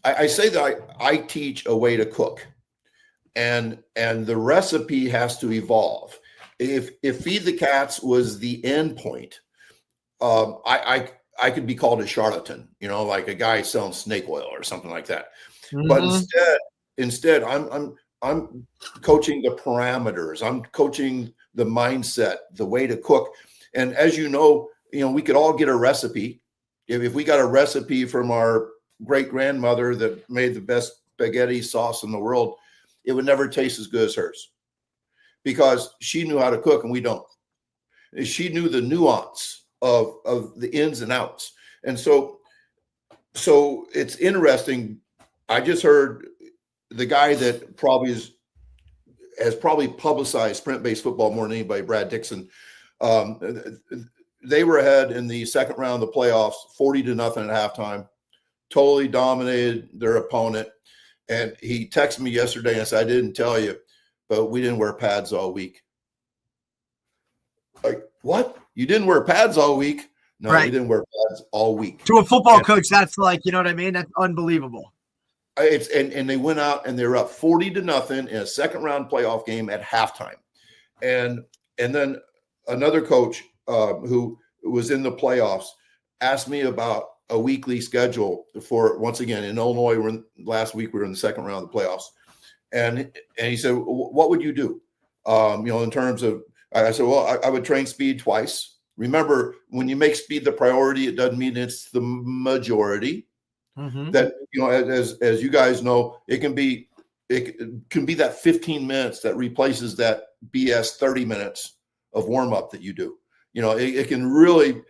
I say that I teach a way to cook, and the recipe has to evolve. If Feed the Cats was the end point, I could be called a charlatan, like a guy selling snake oil or something like that. Mm-hmm. But instead, I'm coaching the parameters. I'm coaching the mindset, the way to cook. And as we could all get a recipe. If we got a recipe from our great grandmother that made the best spaghetti sauce in the world, it would never taste as good as hers, because she knew how to cook and we don't. She knew the nuance of the ins and outs. And so it's interesting. I just heard the guy that has probably publicized sprint-based football more than anybody, Brad Dixon. They were ahead in the second round of the playoffs, 40-0 at halftime, totally dominated their opponent. And he texted me yesterday and said, "I didn't tell you, but we didn't wear pads all week." Like, what? You didn't wear pads all week? No, right. We didn't wear pads all week.
To a football coach, that's like, you know what I mean? That's unbelievable.
And they went out and they were up 40-0 in a second round playoff game at halftime. And then another coach who was in the playoffs asked me about a weekly schedule for, once again, in Illinois, last week we were in the second round of the playoffs. And he said, "What would you do? In terms of," I said, "Well, I would train speed twice." Remember, when you make speed the priority, it doesn't mean it's the majority. Mm-hmm. That, as you guys know, it can be that 15 minutes that replaces that BS 30 minutes of warm up that you do. It can really,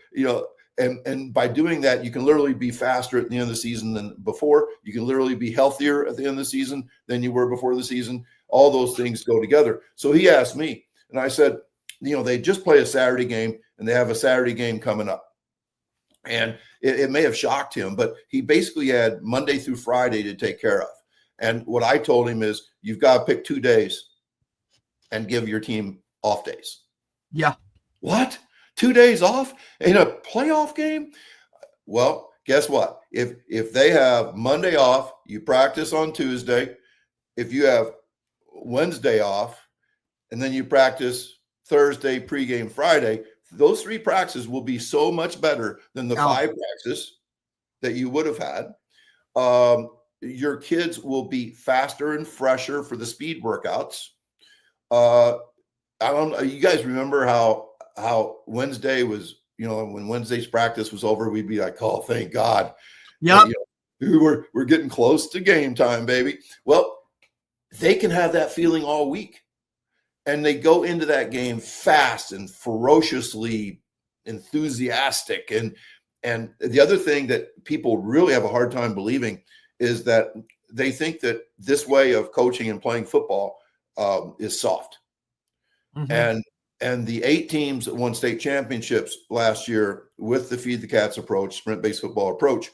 and by doing that, you can literally be faster at the end of the season than before. You can literally be healthier at the end of the season than you were before the season. All those things go together. So he asked me, and I said, they just play a Saturday game, and they have a Saturday game coming up. And it may have shocked him, but he basically had Monday through Friday to take care of. And what I told him is, you've got to pick 2 days and give your team off days.
Yeah.
What? 2 days off in a playoff game? Well, guess what? If they have Monday off, you practice on Tuesday. If you have Wednesday off, and then you practice Thursday, pregame Friday, those 3 practices will be so much better than the 5 practices that you would have had. Your kids will be faster and fresher for the speed workouts. I don't know. You guys remember how Wednesday was, when Wednesday's practice was over, we'd be like, "Oh, thank God."
Yeah.
We're getting close to game time, baby. Well, they can have that feeling all week. And they go into that game fast and ferociously enthusiastic. And the other thing that people really have a hard time believing is that they think that this way of coaching and playing football is soft. Mm-hmm. And the 8 teams that won state championships last year with the Feed the Cats approach, sprint-based football approach,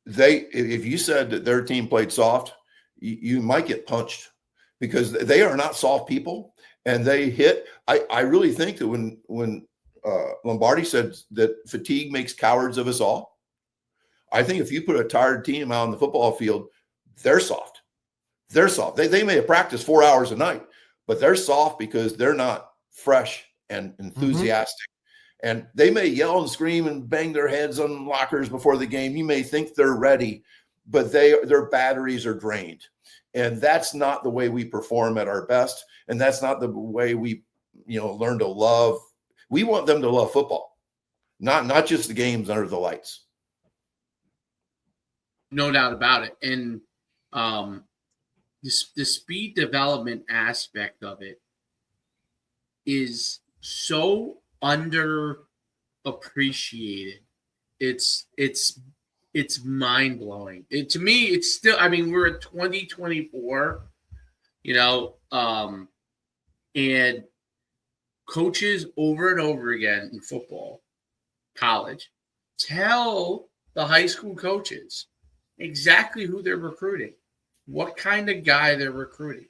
if you said that their team played soft, you might get punched, because they are not soft people, and they hit. I really think that when Lombardi said that fatigue makes cowards of us all, I think if you put a tired team out on the football field, they're soft. They're soft. They may have practiced 4 hours a night, but they're soft because they're not fresh and enthusiastic. Mm-hmm. And they may yell and scream and bang their heads on lockers before the game. You may think they're ready, but their batteries are drained. And that's not the way we perform at our best. And that's not the way we, learn to love. We want them to love football, not just the games under the lights.
No doubt about it. And the speed development aspect of it is so underappreciated. It's mind blowing. To me, it's still. I mean, we're at 2024, and coaches over and over again in football, college, tell the high school coaches exactly who they're recruiting, what kind of guy they're recruiting.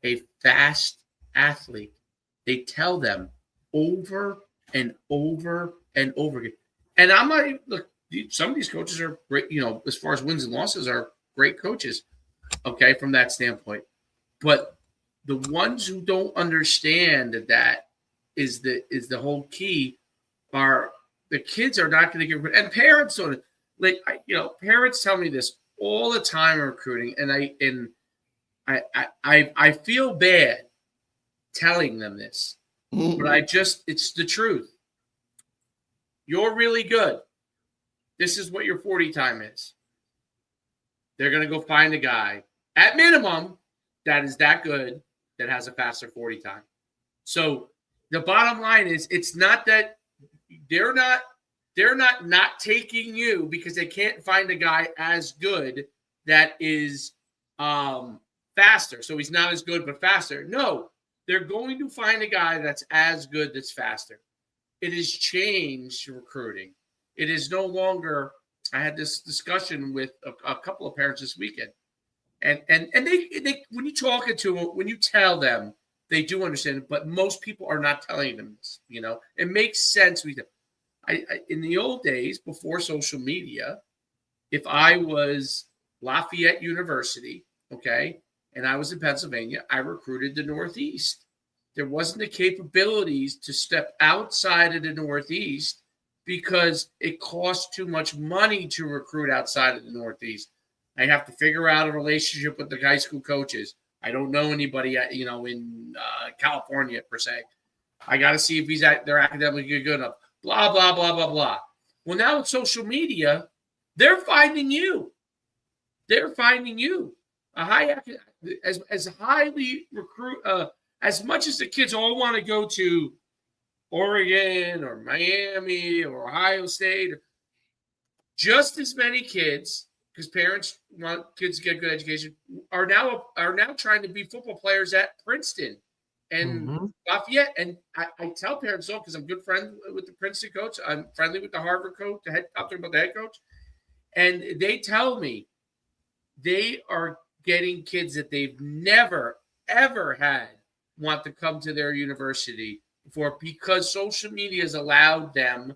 A fast athlete. They tell them over and over and over again. And I'm not look. Some of these coaches are great, as far as wins and losses, are great coaches, okay, from that standpoint. But the ones who don't understand that is the whole key are the kids are not going to get – and parents don't – parents tell me this all the time in recruiting, and I feel bad telling them this, but it's the truth. You're really good. This is what your 40 time is. They're going to go find a guy, at minimum, that is that good, that has a faster 40 time. So the bottom line is, it's not that they're not taking you because they can't find a guy as good that is faster. So he's not as good but faster. No, they're going to find a guy that's as good that's faster. It has changed recruiting. It is no longer. I had this discussion with a couple of parents this weekend, and they when you talk to them, when you tell them, they do understand it. But most people are not telling them this. It makes sense. In the old days before social media, if I was Lafayette University, okay, and I was in Pennsylvania, I recruited the Northeast. There wasn't the capabilities to step outside of the Northeast, because it costs too much money to recruit outside of the Northeast. I have to figure out a relationship with the high school coaches. I don't know anybody, in California per se. I got to see if they're academically good enough. Blah, blah, blah, blah, blah. Well, now with social media, they're finding you. They're finding you. As highly recruit, as much as the kids all want to go to Oregon or Miami or Ohio State, just as many kids, because parents want kids to get good education, are now trying to be football players at Princeton and Lafayette. And I tell parents so, because I'm good friends with the Princeton coach. I'm friendly with the Harvard coach. I'm talking about the head coach. And they tell me they are getting kids that they've never, ever had want to come to their university because social media has allowed them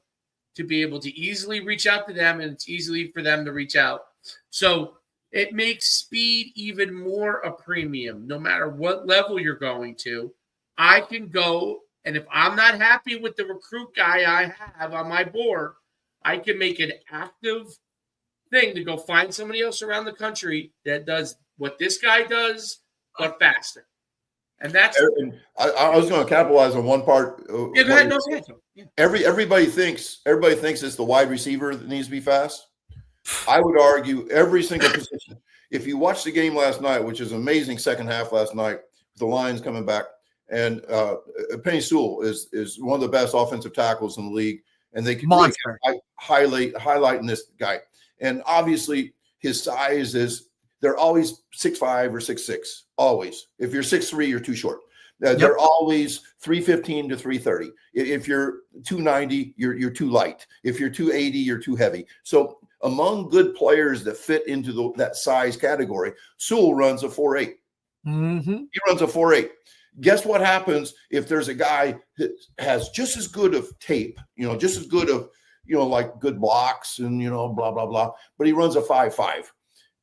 to be able to easily reach out to them, and it's easily for them to reach out. So it makes speed even more a premium. No matter what level you're going to, I can go, and if I'm not happy with the recruit guy I have on my board, I can make an active thing to go find somebody else around the country that does what this guy does, but faster. And that's.
I was going to capitalize on one part.
Yeah, go ahead. No, go ahead. Yeah.
Everybody thinks it's the wide receiver that needs to be fast. I would argue every single position. If you watch the game last night, which is an amazing second half last night, with the Lions coming back, and Penny Sewell is one of the best offensive tackles in the league, and they can really highlighting this guy. And obviously, his size is. They're always 6'5" or 6'6", always. If you're 6'3", you're too short. They're always 315 to 330. If you're 290, you're too light. If you're 280, you're too heavy. So among good players that fit into that size category, Sewell runs a 4'8". He runs a 4'8". Guess what happens if there's a guy that has just as good of tape, just as good of, like good blocks and, blah, blah, blah, but he runs a 5'5".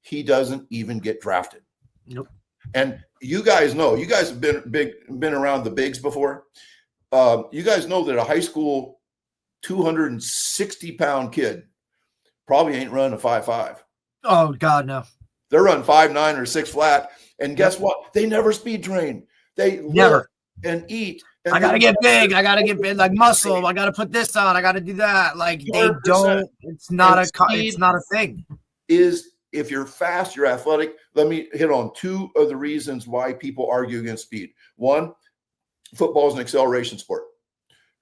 He doesn't even get drafted.
Nope.
And you guys know, you guys have been around the bigs before. You guys know that a high school 260-pound kid probably ain't running a 5'5".
Oh God, no.
They're run 5.9 or 6 flat. And guess what? They never speed train. They
Never.
and eat. And
I got to get big. I got to get big, like muscle. I got to put this on. I got to do that. Like they
100%.
don't, it's not a thing.
Is if you're fast, you're athletic. Let me hit on two of the reasons why people argue against speed. One, football is an acceleration sport.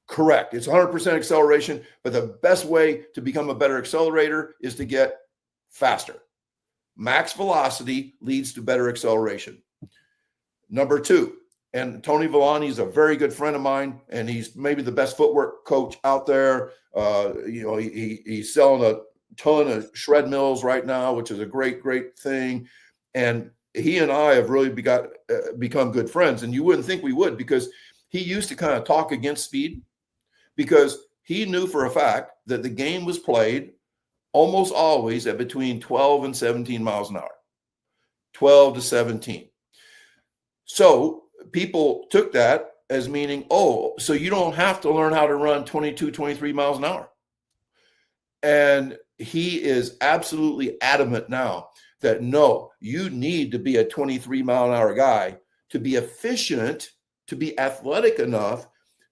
Correct. It's 100% acceleration, but the best way to become a better accelerator is to get faster. Max velocity leads to better acceleration. Number two, and Tony Villani is a very good friend of mine, and he's maybe the best footwork coach out there. He's selling a ton of shred mills right now, which is a great, great thing. And he and I have really become good friends. And you wouldn't think we would, because he used to kind of talk against speed, because he knew for a fact that the game was played almost always at between 12 and 17 miles an hour, 12 to 17. So people took that as meaning, oh, so you don't have to learn how to run 22, 23 miles an hour. And he is absolutely adamant now that no, you need to be a 23 mile an hour guy to be efficient, to be athletic enough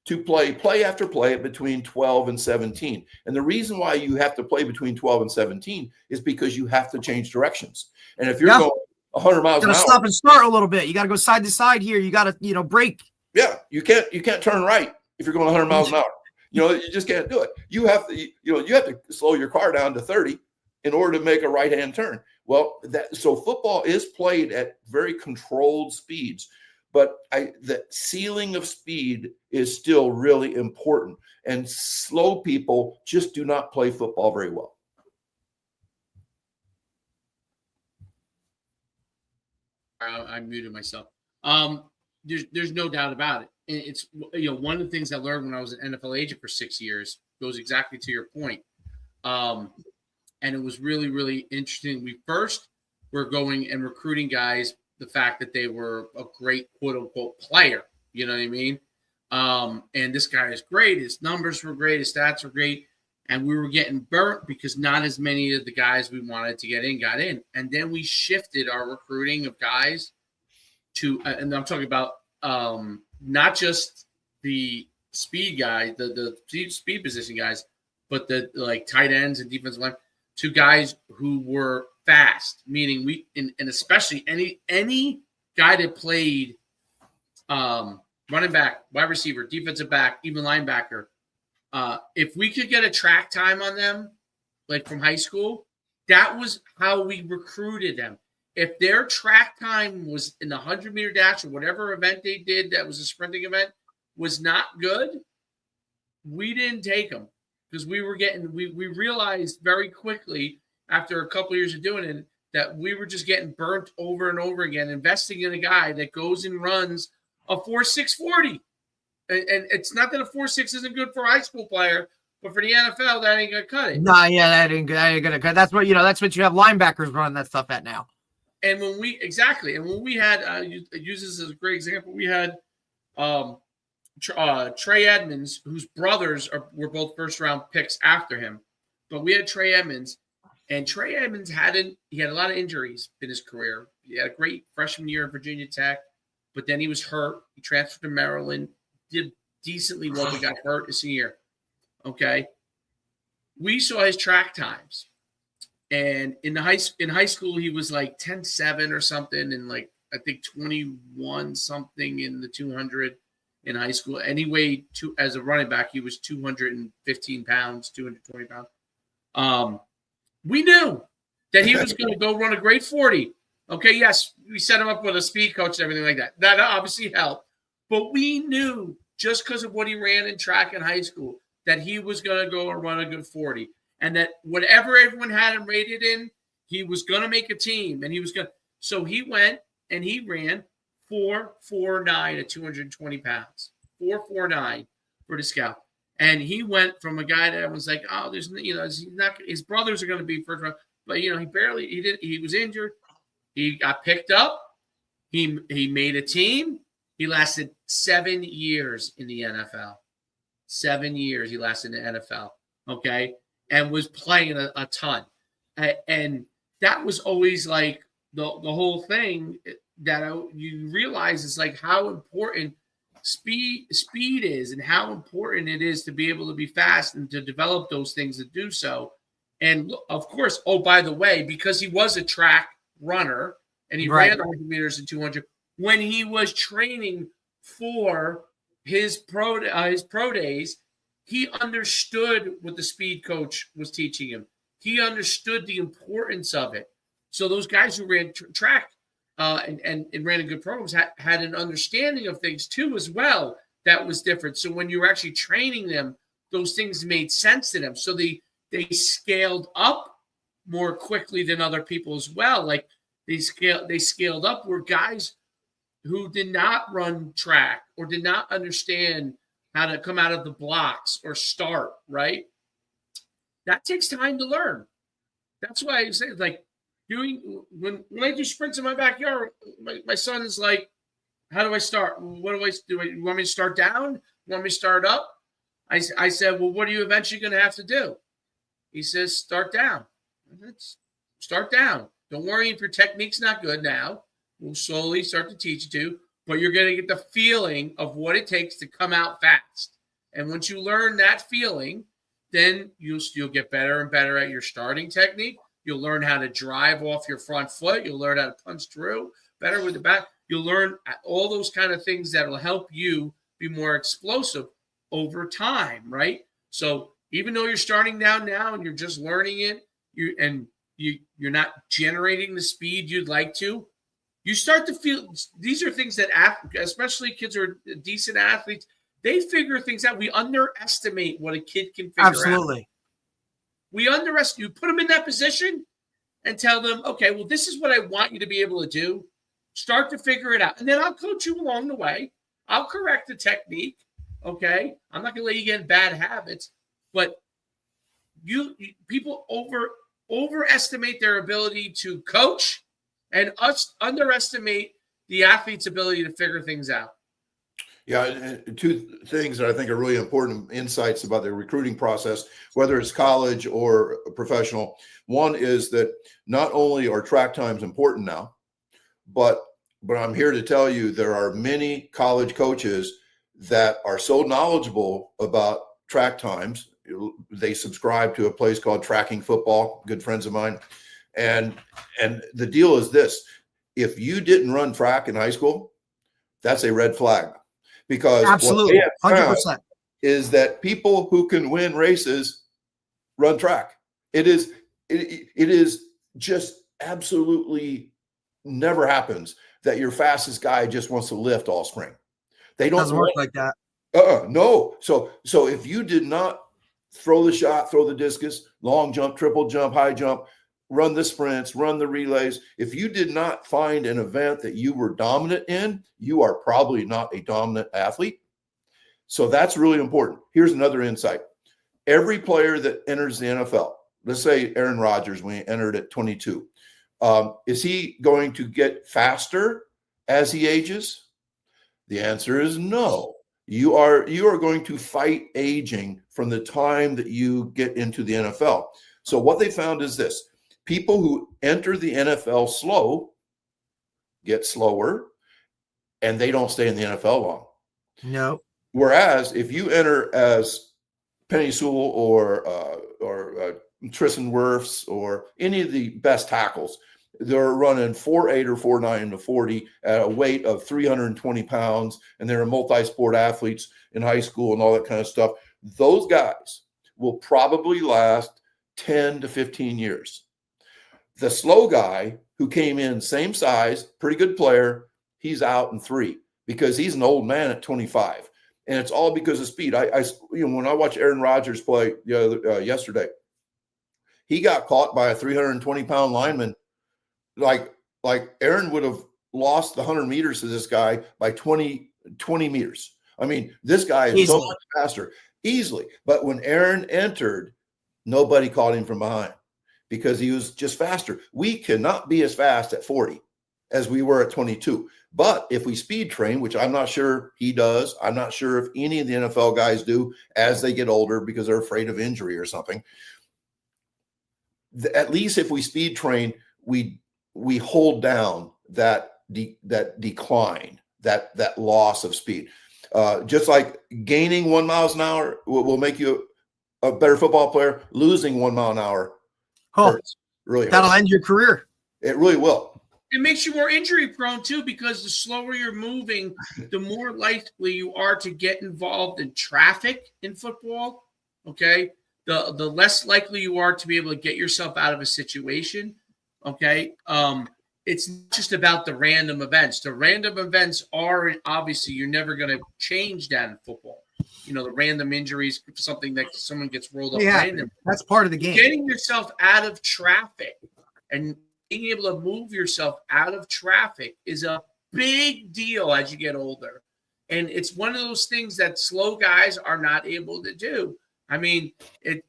to play after play between 12 and 17. And the reason why you have to play between 12 and 17 is because you have to change directions. And if you're going 100 miles an hour,
stop and start a little bit. You got to go side to side here. You got to, break.
Yeah, you can't turn right if you're going 100 miles an hour. You just can't do it. You have to slow your car down to 30 in order to make a right-hand turn. Well, so football is played at very controlled speeds, but the ceiling of speed is still really important. And slow people just do not play football very well.
I muted myself. There's no doubt about it. And it's one of the things I learned when I was an NFL agent for 6 years goes exactly to your point. And it was really, really interesting. We first were going and recruiting guys, the fact that they were a great quote unquote player. You know what I mean? And this guy is great. His numbers were great. His stats were great. And we were getting burnt because not as many of the guys we wanted to get in got in. And then we shifted our recruiting of guys to, and I'm talking about not just the speed guys, the speed position guys, but the like tight ends and defensive line, to guys who were fast, meaning and especially any guy that played running back, wide receiver, defensive back, even linebacker. If we could get a track time on them, like from high school, that was how we recruited them. If their track time was in the 100-meter dash or whatever event they did that was a sprinting event was not good, we didn't take them because we realized very quickly after a couple of years of doing it that we were just getting burnt over and over again, investing in a guy that goes and runs a 4.640. And it's not that a 4.6 isn't good for a high school player, but for the NFL, that ain't gonna cut it.
Nah, yeah, that ain't gonna cut. That's what you have linebackers running that stuff at now.
And when we had use this as a great example, we had Trey Edmonds, whose brothers were both first round picks after him, but we had Trey Edmonds, and Trey Edmonds had a lot of injuries in his career. He had a great freshman year at Virginia Tech, but then he was hurt. He transferred to Maryland. Did decently well, but got hurt his senior year. Okay. We saw his track times. And in high school, he was like 10.7 or something, and like I think 21 something in the 200 in high school. Anyway, as a running back, he was 215 pounds, 220 pounds. We knew that he was going to go run a great 40. Okay, yes, we set him up with a speed coach and everything like that. That obviously helped. But we knew just because of what he ran in track in high school that he was going to go and run a good 40. And that whatever everyone had him rated in, he was going to make a team. And he was going to. So he went and he ran 4.49 at 220 pounds. 4.49 for the scout. And he went from a guy that was like, oh, there's, he's not, his brothers are going to be first round. But, he was injured. He got picked up. He made a team. He lasted 7 years in the NFL. 7 years he lasted in the NFL, okay, and was playing a ton. And that was always like the whole thing that you realize is like how important speed is, and how important it is to be able to be fast and to develop those things to do so. And of course, oh, by the way, because he was a track runner and he ran 100 meters and 200, when he was training for his pro days, he understood what the speed coach was teaching him. He understood the importance of it. So those guys who ran track and ran in good programs had an understanding of things too as well that was different. So when you were actually training them, those things made sense to them. So they scaled up more quickly than other people as well. Like they scaled up where guys who did not run track or did not understand how to come out of the blocks or start, right? That takes time to learn. That's why I say, like, when I do sprints in my backyard, my son is like, how do I start? What do I do? You want me to start down? You want me to start up? I said, well, what are you eventually going to have to do? He says, start down. Let's start down. Don't worry if your technique's not good now. We'll slowly start to teach you to, but you're going to get the feeling of what it takes to come out fast. And once you learn that feeling, then you'll get better and better at your starting technique. You'll learn how to drive off your front foot. You'll learn how to punch through better with the back. You'll learn all those kind of things that will help you be more explosive over time, right? So even though you're starting down now and you're just learning it, you're not generating the speed you'd like to, you start to feel these are things that especially kids who are decent athletes, they figure things out. We underestimate what a kid can figure out.
Absolutely.
We underestimate. You put them in that position and tell them, okay, well, this is what I want you to be able to do. Start to figure it out. And then I'll coach you along the way. I'll correct the technique. Okay. I'm not going to let you get in bad habits, but people overestimate their ability to coach and underestimate the athlete's ability to figure things out.
Yeah, and two things that I think are really important insights about the recruiting process, whether it's college or professional. One is that not only are track times important now, but I'm here to tell you there are many college coaches that are so knowledgeable about track times. They subscribe to a place called Tracking Football, good friends of mine. And the deal is this: if you didn't run track in high school, that's a red flag. Because
absolutely,
what they have
100%
found is that people who can win races run track. It is just absolutely never happens that your fastest guy just wants to lift all spring. They don't
doesn't work like that.
No. So if you did not throw the shot, throw the discus, long jump, triple jump, high jump, run the sprints, run the relays. If you did not find an event that you were dominant in, you are probably not a dominant athlete. So that's really important. Here's another insight. Every player that enters the NFL, let's say Aaron Rodgers, when he entered at 22, is he going to get faster as he ages? The answer is no. You are going to fight aging from the time that you get into the NFL. So what they found is this: people who enter the NFL slow get slower, and they don't stay in the NFL long.
No.
Whereas if you enter as Penny Sewell or Tristan Wirfs or any of the best tackles, they're running 4.8 or 4.9 in the 40 at a weight of 320 pounds, and they're multi-sport athletes in high school and all that kind of stuff. Those guys will probably last 10 to 15 years. The slow guy who came in same size, pretty good player, he's out in 3 because he's an old man at 25, and it's all because of speed. When I watch Aaron Rodgers play yesterday, he got caught by a 320-pound lineman. Like Aaron would have lost the 100 meters to this guy by 20 meters. I mean, this guy is so much faster, easily. But when Aaron entered, nobody caught him from behind because he was just faster. We cannot be as fast at 40 as we were at 22. But if we speed train, which I'm not sure he does, I'm not sure if any of the NFL guys do as they get older because they're afraid of injury or something. At least if we speed train, we we hold down that decline, that loss of speed. Just like gaining 1 mile an hour will make you a better football player, losing 1 mile an hour hurts. Really hurts.
That'll end your career.
It really will.
It makes you more injury prone too, because the slower you're moving, the more likely you are to get involved in traffic in football. Okay. The less likely you are to be able to get yourself out of a situation. Okay. It's not just about the random events. The random events are obviously you're never going to change that in football. The random injuries, something that someone gets rolled up random.
That's part of the game.
Getting yourself out of traffic and being able to move yourself out of traffic is a big deal as you get older. And it's one of those things that slow guys are not able to do. I mean,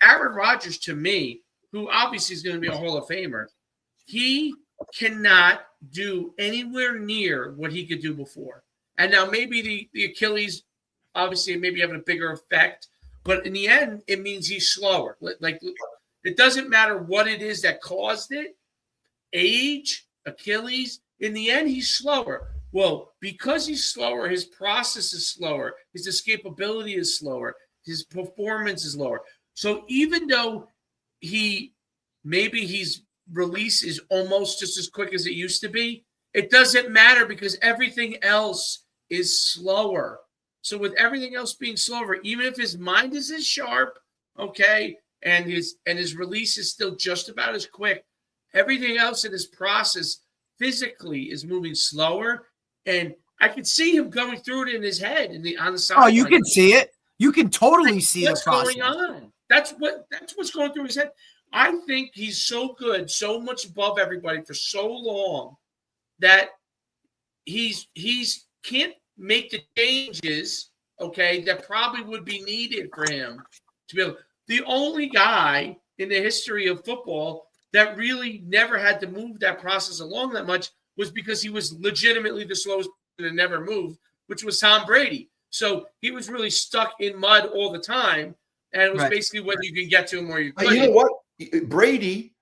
Aaron Rodgers, to me, who obviously is going to be a Hall of Famer, he cannot do anywhere near what he could do before. And now maybe the Achilles, obviously, maybe having a bigger effect. But in the end, it means he's slower. Like, it doesn't matter what it is that caused it. Age, Achilles, in the end, he's slower. Well, because he's slower, his process is slower. His escapability is slower. His performance is lower. So even though his release is almost just as quick as it used to be, it doesn't matter because everything else is slower. So with everything else being slower, even if his mind is as sharp, okay, and his release is still just about as quick, everything else in his process physically is moving slower. And I could see him going through it in his head on the side.
Oh, you can see it. You can totally see
what's
the process.
going on. That's what's going through his head. I think he's so good, so much above everybody for so long that he's can't make the changes, okay, that probably would be needed for him to be able. The only guy in the history of football that really never had to move that process along that much was because he was legitimately the slowest person to never move, which was Tom Brady. So he was really stuck in mud all the time, and it was basically whether you can get to him or you couldn't.
You know what? Brady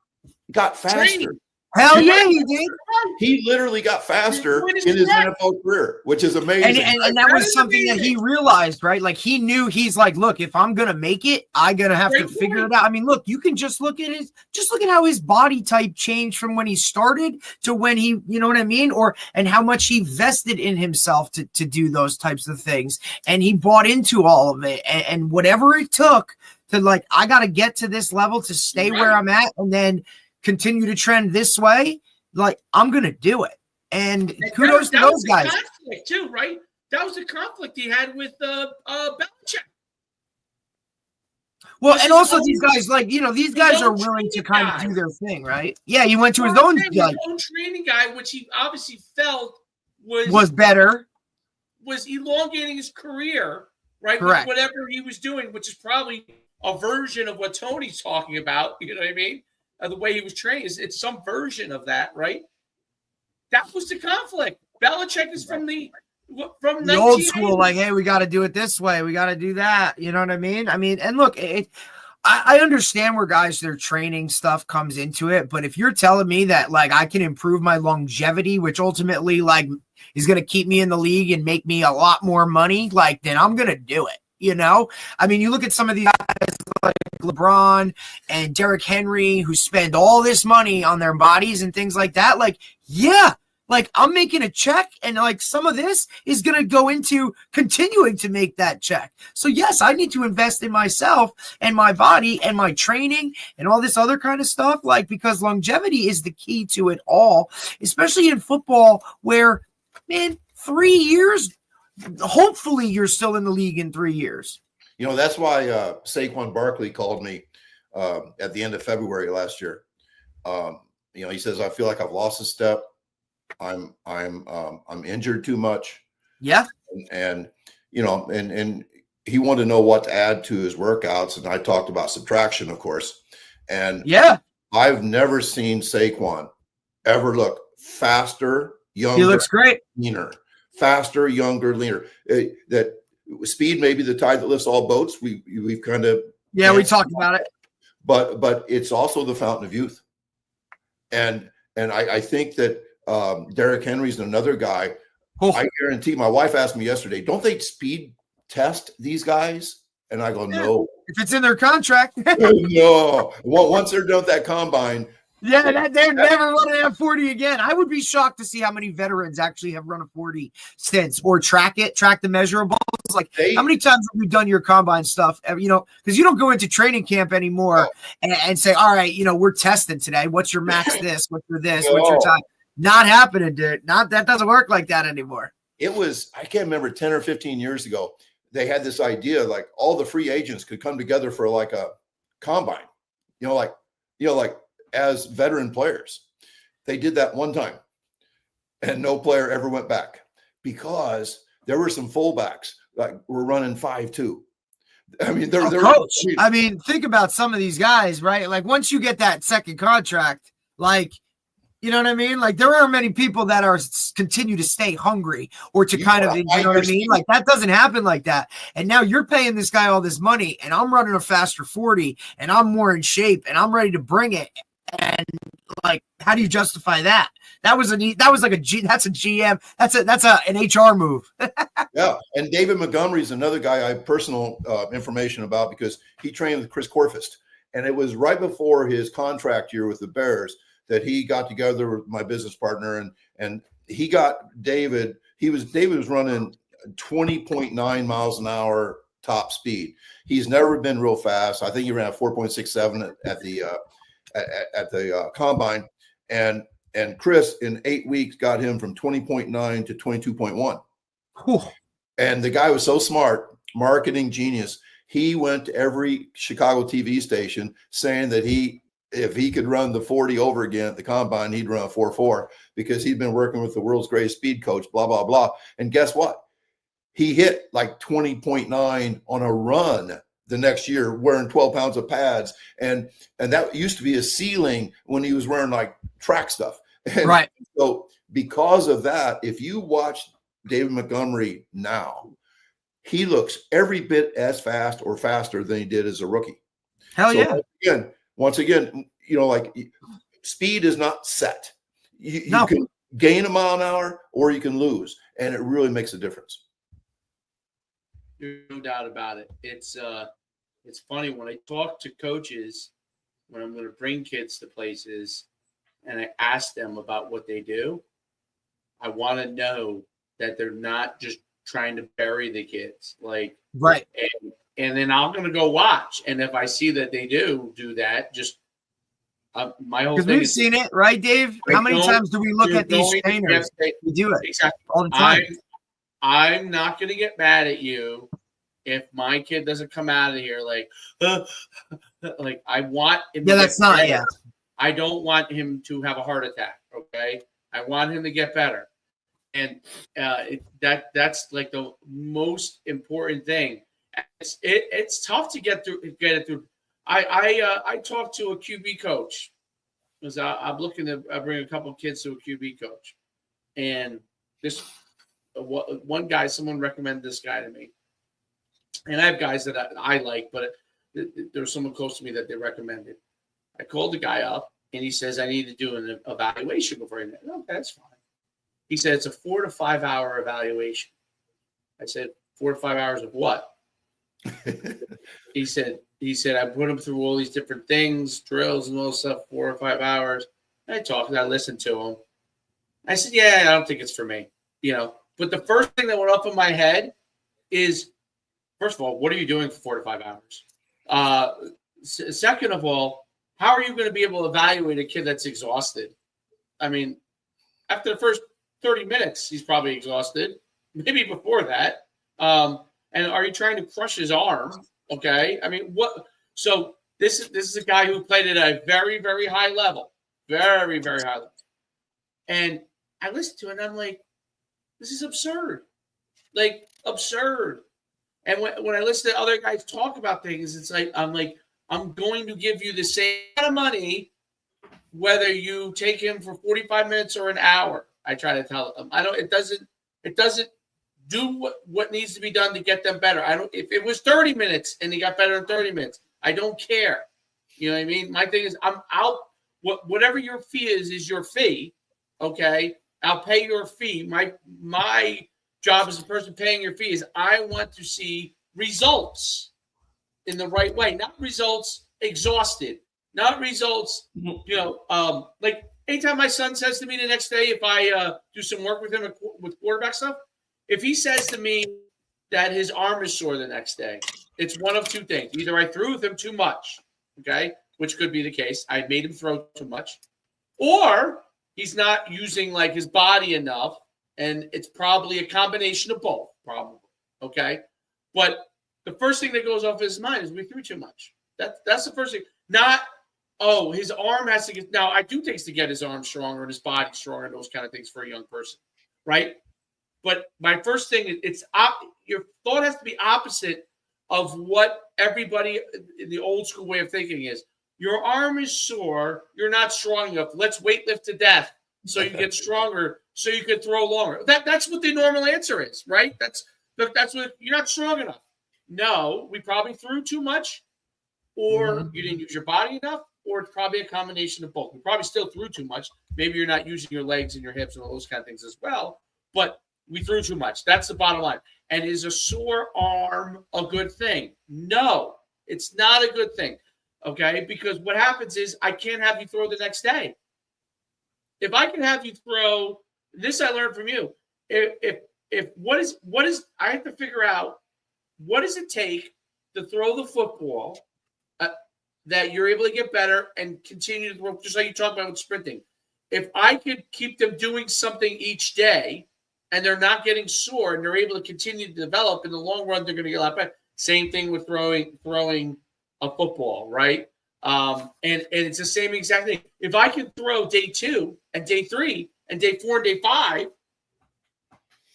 got faster.
Hell yeah, he did.
He literally got faster in his NFL career, which is amazing.
And that was something that he realized, right? Like he knew, he's like, look, if I'm gonna make it, I'm gonna have to figure it out. I mean, look, you can just look at how his body type changed from when he started to when he, you know what I mean? And how much he vested in himself to do those types of things. And he bought into all of it. And whatever it took to, like, I gotta get to this level to stay where I'm at, and then continue to trend this way, like I'm gonna do it. And kudos to those guys.
Conflict too, right? That was the conflict he had with Belichick.
Well, and also these guys, like, these guys are willing to kind of do their thing, right? Yeah, he went to his own
training guy, which he obviously felt
was better,
was elongating his career, right?
Correct.
With whatever he was doing, which is probably a version of what Tony's talking about. You know what I mean? The way he was trained, it's some version of that, right? That was the conflict. Belichick is from the
old school, like, hey, we got to do it this way, we got to do that. You know what I mean? And look, I understand where guys, their training stuff comes into it, but if you're telling me that, like, I can improve my longevity, which ultimately, like, is going to keep me in the league and make me a lot more money, like, then I'm going to do it. You look at some of these guys like LeBron and Derrick Henry who spend all this money on their bodies and things like that. Like, yeah, like I'm making a check, and like some of this is going to go into continuing to make that check. So yes, I need to invest in myself and my body and my training and all this other kind of stuff, like, because longevity is the key to it all, especially in football where, man, 3 years, hopefully you're still in the league in 3 years.
That's why Saquon Barkley called me at the end of February last year. He says, I feel like I've lost a step. I'm injured too much.
Yeah.
And he wanted to know what to add to his workouts. And I talked about subtraction, of course. And yeah, I've never seen Saquon ever look faster, younger.
He looks great.
Leaner. Faster, younger, leaner. That speed may be the tide that lifts all boats. We've kind of
we talked about it.
But it's also the fountain of youth. And And I think that Derrick Henry's another guy.
Oh.
I guarantee. My wife asked me yesterday, "Don't they speed test these guys?" And I go, "No."
If it's in their contract.
No. Well, once they're done with that combine.
Yeah, they're never running at 40 again. I would be shocked to see how many veterans actually have run a 40 since, or track the measurables. Like, how many times have you done your combine stuff? You know, because you don't go into training camp anymore and say, all right, you know, we're testing today. What's your max this? What's your this? What's your time? Not happening, dude. That doesn't work like that anymore.
It was, I can't remember, 10 or 15 years ago, they had this idea, like all the free agents could come together for like a combine, like as veteran players. They did that one time and no player ever went back because there were some fullbacks like were running 5.2. I mean,
I mean, think about some of these guys, right? Like once you get that second contract, like, you know what I mean? Like there aren't many people that continue to stay hungry or to you know what I mean? Like that doesn't happen like that. And now you're paying this guy all this money and I'm running a faster 40 and I'm more in shape and I'm ready to bring it. And like, how do you justify that? That's a GM. That's an HR move.
Yeah. And David Montgomery is another guy I have personal information about because he trained with Chris Corfist. And it was right before his contract year with the Bears that he got together with my business partner and he got David was running 20.9 miles an hour top speed. He's never been real fast. I think he ran 4.67 at the combine, and Chris in 8 weeks got him from 20.9 to 22.1. And the guy was so smart, marketing genius. He went to every Chicago TV station saying that if he could run the 40 over again at the combine, he'd run a 4.4 because he'd been working with the world's greatest speed coach, blah, blah, blah. And guess what? He hit like 20.9 on a run the next year wearing 12 pounds of pads. And that used to be a ceiling when he was wearing like track stuff. And
right.
So because of that, if you watch David Montgomery now, he looks every bit as fast or faster than he did as a rookie.
Hell yeah.
Once again, like speed is not set. You can gain a mile an hour or you can lose, and it really makes a difference.
No doubt about it. It's funny when I talk to coaches when I'm going to bring kids to places and I ask them about what they do. I want to know that they're not just trying to bury the kids, like
right.
And then I'm going to go watch. And if I see that they do that, just my whole thing.
Because we've seen it, right, Dave? How many times do we look at these trainers? We do it
exactly
all the time.
I'm not going to get mad at you if my kid doesn't come out of here like I want him.
Yeah, that's not. Yeah,
I don't want him to have a heart attack. Okay, I want him to get better, and that's like the most important thing. It's tough to get it through. I talked to a QB coach because I'm looking to bring a couple of kids to a QB coach, and this one guy, someone recommended this guy to me, and I have guys that I like, but there's someone close to me that they recommended. I called the guy up, and he says I need to do an evaluation before I. Okay, that's fine. He said it's a 4 to 5 hour evaluation. I said 4 to 5 hours of what? He said I put him through all these different things, drills and all this stuff, 4 or 5 hours. I talked, I listened to him. I said, yeah, I don't think it's for me, But the first thing that went up in my head is, first of all, what are you doing for 4 to 5 hours? Second of all, how are you going to be able to evaluate a kid that's exhausted? I mean, after the first 30 minutes, he's probably exhausted. Maybe before that. And are you trying to crush his arm? Okay. I mean, what? So this is a guy who played at a very, very high level, very, very high level. And I listened to it and I'm like, this is absurd. Like absurd. And when I listen to other guys talk about things, it's like, I'm going to give you the same amount of money, whether you take him for 45 minutes or an hour. I try to tell them, it doesn't do what needs to be done to get them better. If it was 30 minutes and he got better in 30 minutes, I don't care. You know what I mean? My thing is I'll whatever your fee is your fee. Okay, I'll pay your fee. My job as a person paying your fee is I want to see results in the right way, not results exhausted, not results, like anytime my son says to me the next day, if I do some work with him with quarterback stuff, if he says to me that his arm is sore the next day, it's one of two things. Either I threw with him too much, okay, which could be the case. I made him throw too much, or he's not using like his body enough, and it's probably a combination of both, probably, okay? But the first thing that goes off his mind is we threw too much. That's the first thing. Not, oh, his arm has to get – now, I do things to get his arm stronger and his body stronger and those kind of things for a young person, right? But my first thing, your thought has to be opposite of what everybody in the old school way of thinking is. Your arm is sore. You're not strong enough. Let's weightlift to death so you get stronger so you can throw longer. That's what the normal answer is, right? That's what – you're not strong enough. No, we probably threw too much, or you didn't use your body enough, or it's probably a combination of both. We probably still threw too much. Maybe you're not using your legs and your hips and all those kind of things as well, but we threw too much. That's the bottom line. And is a sore arm a good thing? No, it's not a good thing, okay? Because what happens is I can't have you throw the next day. If I can have you throw, this I learned from you, if what is I have to figure out, what does it take to throw the football that you're able to get better and continue to throw, just like you talked about with sprinting? If I could keep them doing something each day and they're not getting sore and they're able to continue to develop, in the long run, they're going to get a lot better. Same thing with throwing a football, right? And it's the same exact thing. If I can throw day 2 and day 3 and day 4 and day 5,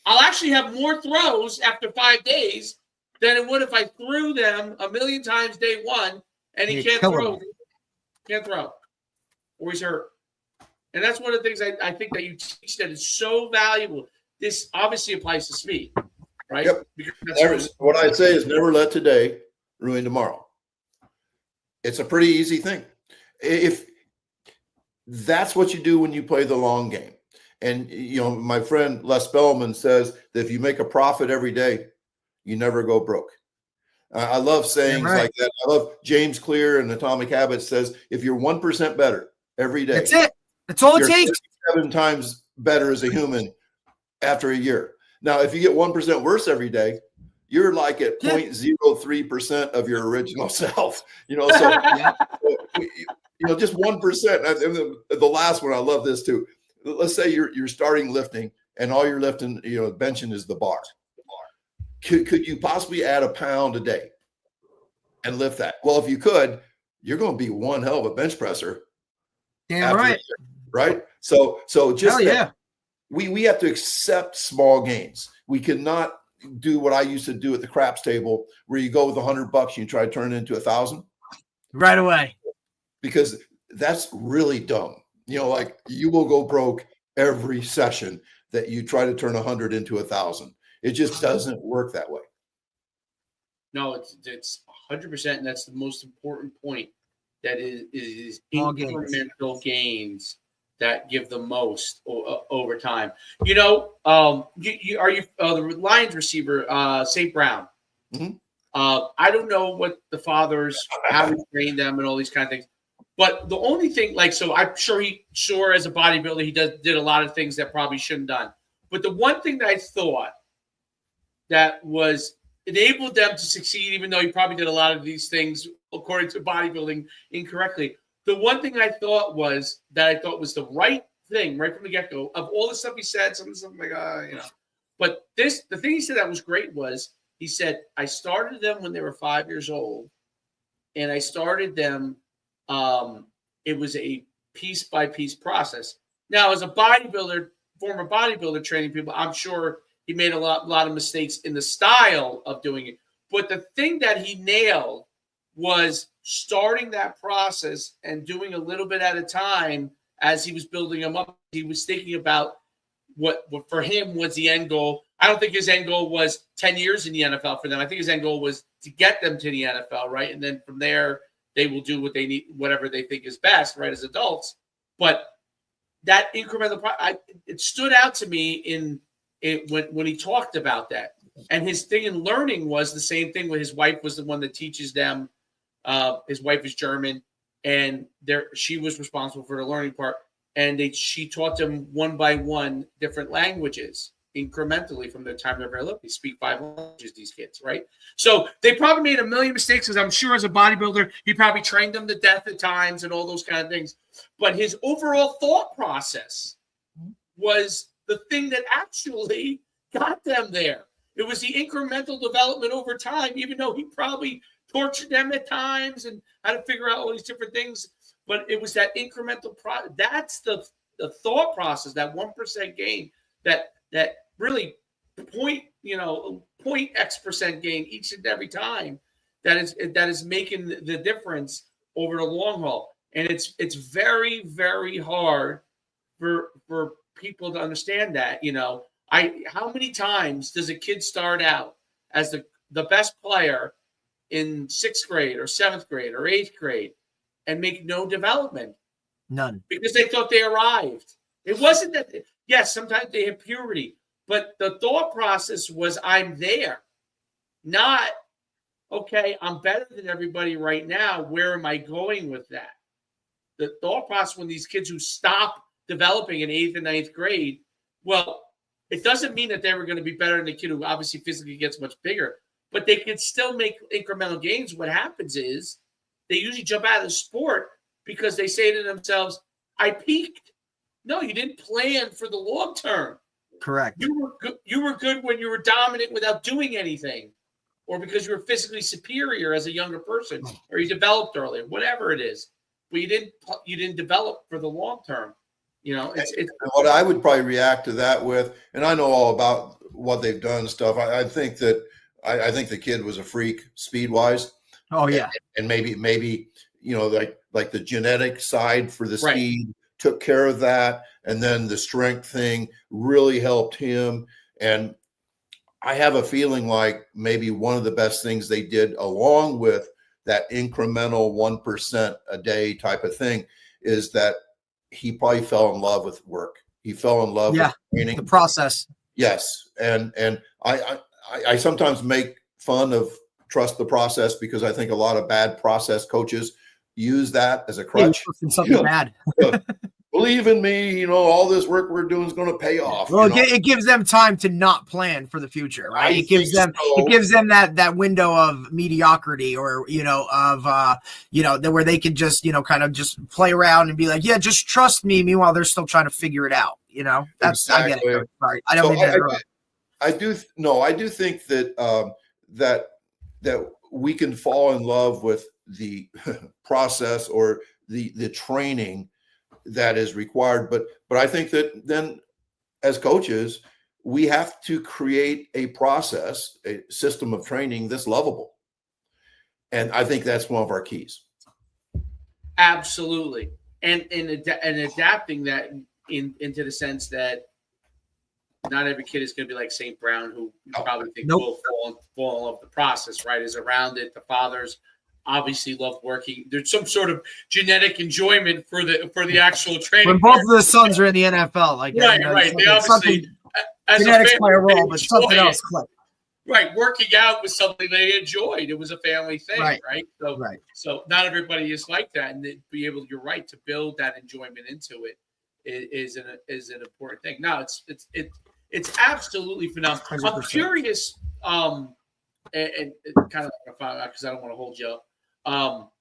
I'll actually have more throws after 5 days than it would if I threw them a million times day 1 and he can't throw. Can't throw. Or he's hurt. And that's one of the things I think that you teach that is so valuable. This obviously applies to speed, right?
Yep. What I say is never let today ruin tomorrow. It's a pretty easy thing. If that's what you do when you play the long game. And, my friend Les Spellman says that if you make a profit every day, you never go broke. I love sayings like that. I love James Clear in Atomic Habits says, if you're 1% better every day,
that's it. That's all it takes.
7 times better as a human after a year. Now, if you get 1% worse every day, you're like at 0.03% of your original self. So just 1%. The last one, I love this too. Let's say you're starting lifting and all you're lifting, benching is the bar. Could you possibly add a pound a day and lift that? Well, if you could, you're going to be one hell of a bench presser.
Damn right.
Right. So just we have to accept small gains. We cannot do what I used to do at the craps table, where you go with $100 and you try to turn it into 1,000
right away,
because that's really dumb. Like you will go broke every session that you try to turn 100 into 1,000. It just doesn't work that way.
No, it's 100%, and that's the most important point. That is incremental gains that give the most over time. Are you the Lions receiver, St. Brown?
Mm-hmm.
I don't know what the fathers, how he trained them, and all these kind of things. But the only thing, so I'm sure as a bodybuilder, he did a lot of things that probably shouldn't have done. But the one thing that I thought that was enabled them to succeed, even though he probably did a lot of these things according to bodybuilding incorrectly. The one thing I thought was the right thing right from the get-go of all the stuff he said, some stuff like, But the thing he said that was great was he said, I started them when they were 5 years old, and I started them. It was a piece-by-piece process. Now, as a former bodybuilder training people, I'm sure he made a lot of mistakes in the style of doing it. But the thing that he nailed was starting that process and doing a little bit at a time as he was building them up. He was thinking about what for him was the end goal. I don't think his end goal was 10 years in the NFL for them. I think his end goal was to get them to the NFL, right? And then from there, they will do what they need, whatever they think is best, right, as adults. But that incremental, it stood out to me when he talked about that. And his thing in learning was the same thing. When his wife was the one that teaches them. His wife is German, and she was responsible for the learning part. And she taught them one by one different languages incrementally from the time they're very little. They speak 5 languages, these kids, right? So they probably made a million mistakes, because I'm sure as a bodybuilder, he probably trained them to death at times and all those kind of things. But his overall thought process was the thing that actually got them there. It was the incremental development over time, even though he probably tortured them at times and had to figure out all these different things. But it was that incremental process. That's the thought process, that 1% gain, that really point X% gain each and every time that is making the difference over the long haul. And it's very, very hard for people to understand that. How many times does a kid start out as the best player in 6th grade or 7th grade or 8th grade and make no development?
None.
Because they thought they arrived. It wasn't that. Yes, sometimes they have puberty, but the thought process was, I'm there. Not, okay, I'm better than everybody right now. Where am I going with that? The thought process when these kids who stop developing in 8th and 9th grade, well, it doesn't mean that they were going to be better than the kid who obviously physically gets much bigger, but they could still make incremental gains. What happens is they usually jump out of the sport because they say to themselves, I peaked. No, you didn't plan for the long term.
Correct.
You were good when you were dominant without doing anything, or because you were physically superior as a younger person, or you developed earlier, whatever it is. But you didn't develop for the long term. It's
what I would probably react to that with, and I know all about what they've done and stuff. I think that I think the kid was a freak speed wise.
Oh yeah,
and maybe like the genetic side for the
Right.
speed took care of that, and then the strength thing really helped him. And I have a feeling like maybe one of the best things they did, along with that incremental 1% a day type of thing, is that he probably fell in love with work. He fell in love with training,
the process.
Yes, and I sometimes make fun of trust the process, because I think a lot of bad process coaches use that as a crutch.
Something bad.
Believe in me, all this work we're doing is going to pay off.
Well, it gives them time to not plan for the future, right? It gives them that window of mediocrity, or where they can just kind of just play around and be like, yeah, just trust me. Meanwhile, they're still trying to figure it out. That's
exactly.
I get it. Sorry, I don't mean that.
I do think that that we can fall in love with the process or the training that is required, but I think that then as coaches, we have to create a process, a system of training that's lovable, and I think that's one of our keys.
Absolutely, and adapting that into the sense that not every kid is going to be like St. Brown, who you probably think will fall in love with the process, right? Is around it. The fathers obviously love working. There's some sort of genetic enjoyment for the actual training.
When both of the sons are in the NFL,
right. They obviously, as
genetics play a role,
role,
but something else clicked.
Right, working out was something they enjoyed. It was a family thing, right? So not everybody is like that, and to be able, you're right, to build that enjoyment into it is an important thing. No, it's absolutely phenomenal. 100%. I'm curious, and kind of because I don't want to hold you up.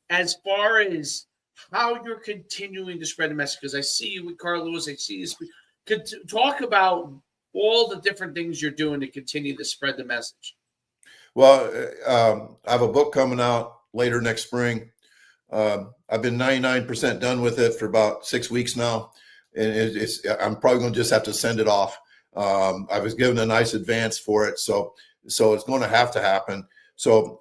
As far as how you're continuing to spread the message, because I see you with Carl Lewis, I see you talk about all the different things you're doing to continue to spread the message.
Well, I have a book coming out later next spring. I've been 99% done with it for about 6 weeks now, and I'm probably going to just have to send it off. I was given a nice advance for it, so it's going to have to happen. So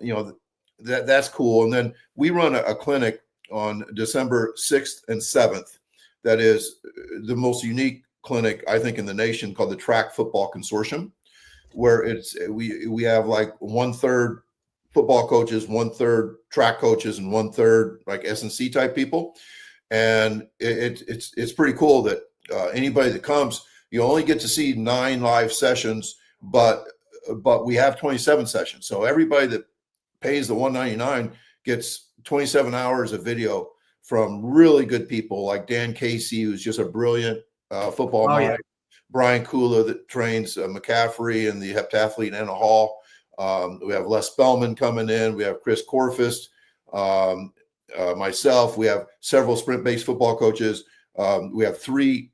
that's cool. And then we run a clinic on December 6th and 7th. That is the most unique clinic, I think, in the nation, called the Track Football Consortium, where we have like 1/3 football coaches, 1/3 track coaches, and 1/3 like S&C type people. And it's pretty cool that anybody that comes, you only get to see 9 live sessions, but we have 27 sessions. So everybody that pays the $199 gets 27 hours of video from really good people like Dan Casey, who's just a brilliant football mind. Yeah. Brian Kula that trains McCaffrey and the heptathlete Anna Hall. We have Les Spellman coming in. We have Chris Corfist, myself. We have several sprint-based football coaches. We have 3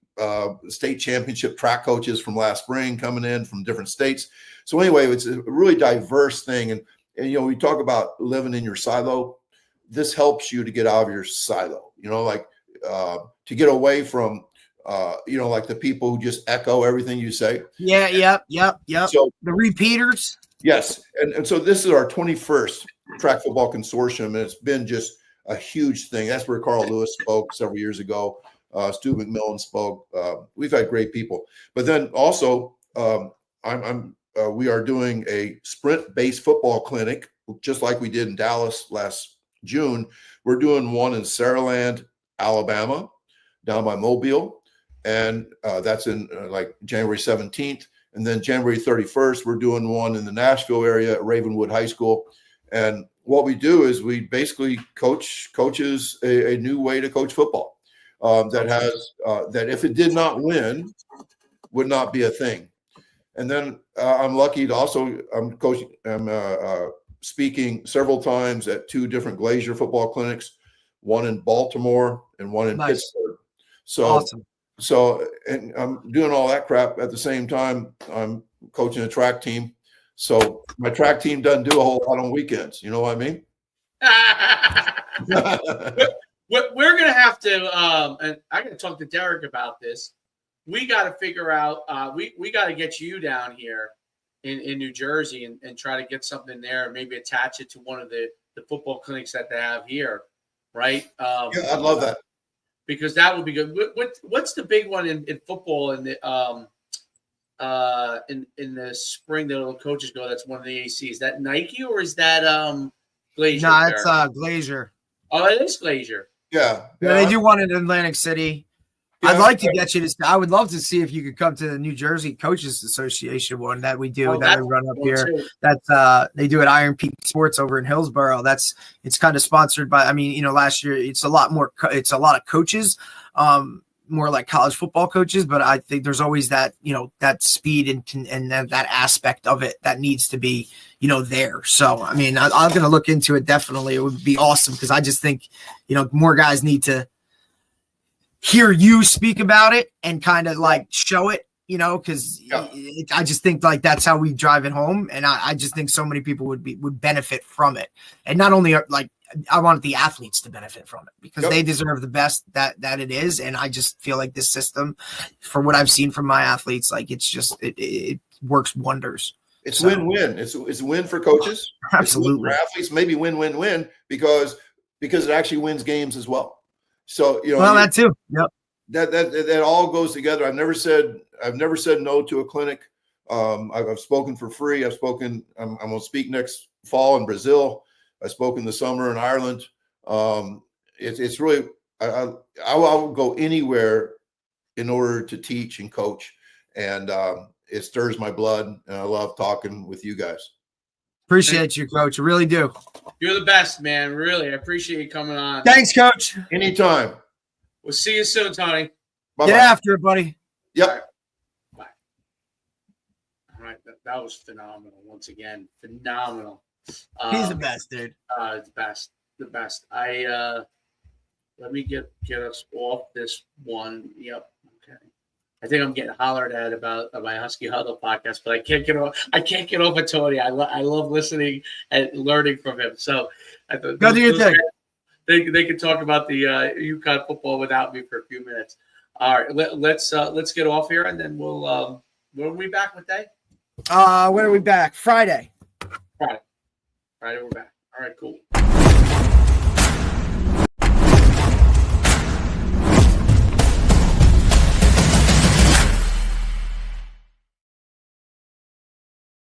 state championship track coaches from last spring coming in from different states. So anyway, it's a really diverse thing. And we talk about living in your silo. This helps you to get out of your silo, like to get away from, like the people who just echo everything you say.
Yeah. Yep. So the repeaters.
Yes. And so this is our 21st track football consortium. And it's been just a huge thing. That's where Carl Lewis spoke several years ago. Stu McMillan spoke. We've had great people, but then also we are doing a sprint-based football clinic, just like we did in Dallas last June. We're doing one in Saraland, Alabama, down by Mobile, and that's in like January 17th. And then January 31st, we're doing one in the Nashville area at Ravenwood High School. And what we do is we basically coach coaches a new way to coach football that if it did not win, would not be a thing. And then I'm lucky to also I'm speaking several times at 2 different Glacier football clinics, one in Baltimore and one in Pittsburgh. So awesome. And I'm doing all that crap at the same time. I'm coaching a track team. So my track team doesn't do a whole lot on weekends. You know what I mean?
We're going to have to, and I got to talk to Derek about this. We got to figure out, we got to get you down here in New Jersey and try to get something there, maybe attach it to one of the football clinics that they have here. Right.
Yeah, I'd love that.
Because that would be good. What's the big one in football in the spring that all the coaches go? That's one of the ACs. Is that Nike or is that Glacier?
No, it's Glacier.
Oh, it is Glacier.
Yeah.
They do one in Atlantic City. Yeah. I'd like to get you to. I would love to see if you could come to the New Jersey Coaches Association one that we do that we run up here. Too. That's they do at Iron Peak Sports over in Hillsborough. It's kind of sponsored by. I mean, last year it's a lot more. It's a lot of coaches, more like college football coaches. But I think there's always that that speed and that aspect of it that needs to be there. So I mean, I'm going to look into it. Definitely, it would be awesome because I just think more guys need to hear you speak about it and kind of like show it, because I just think like that's how we drive it home. And I just think so many people would benefit from it. And not only like I want the athletes to benefit from it because they deserve the best that it is. And I just feel like this system, for what I've seen from my athletes, like it's just, it works wonders.
It's win-win. It's a win for coaches.
Absolutely.
For athletes, maybe win-win-win because it actually wins games as well. So
that too. Yep.
That all goes together. I've never said no to a clinic. I've spoken for free. I'm going to speak next fall in Brazil. I spoke in the summer in Ireland. It's really I will go anywhere in order to teach and coach, and it stirs my blood. And I love talking with you guys.
Appreciate you, Coach. I really do.
You're the best, man. Really, I appreciate you coming on.
Thanks, Coach.
Anytime.
We'll see you soon, Tony.
Bye-bye.
Get after it, buddy.
Yep.
All right. Bye. All right. That was phenomenal. Once again, phenomenal.
He's the best, dude.
The best. Let me get us off this one. Yep. Okay. I think I'm getting hollered at about my Husky Huddle podcast, but I can't get off of Tony. I love listening and learning from him. So I thought
go do your thing.
They could talk about the UConn football without me for a few minutes. All right, let's get off here, and then we'll when are we back? What day?
When are we back? Friday.
Friday, we're back. All right, cool.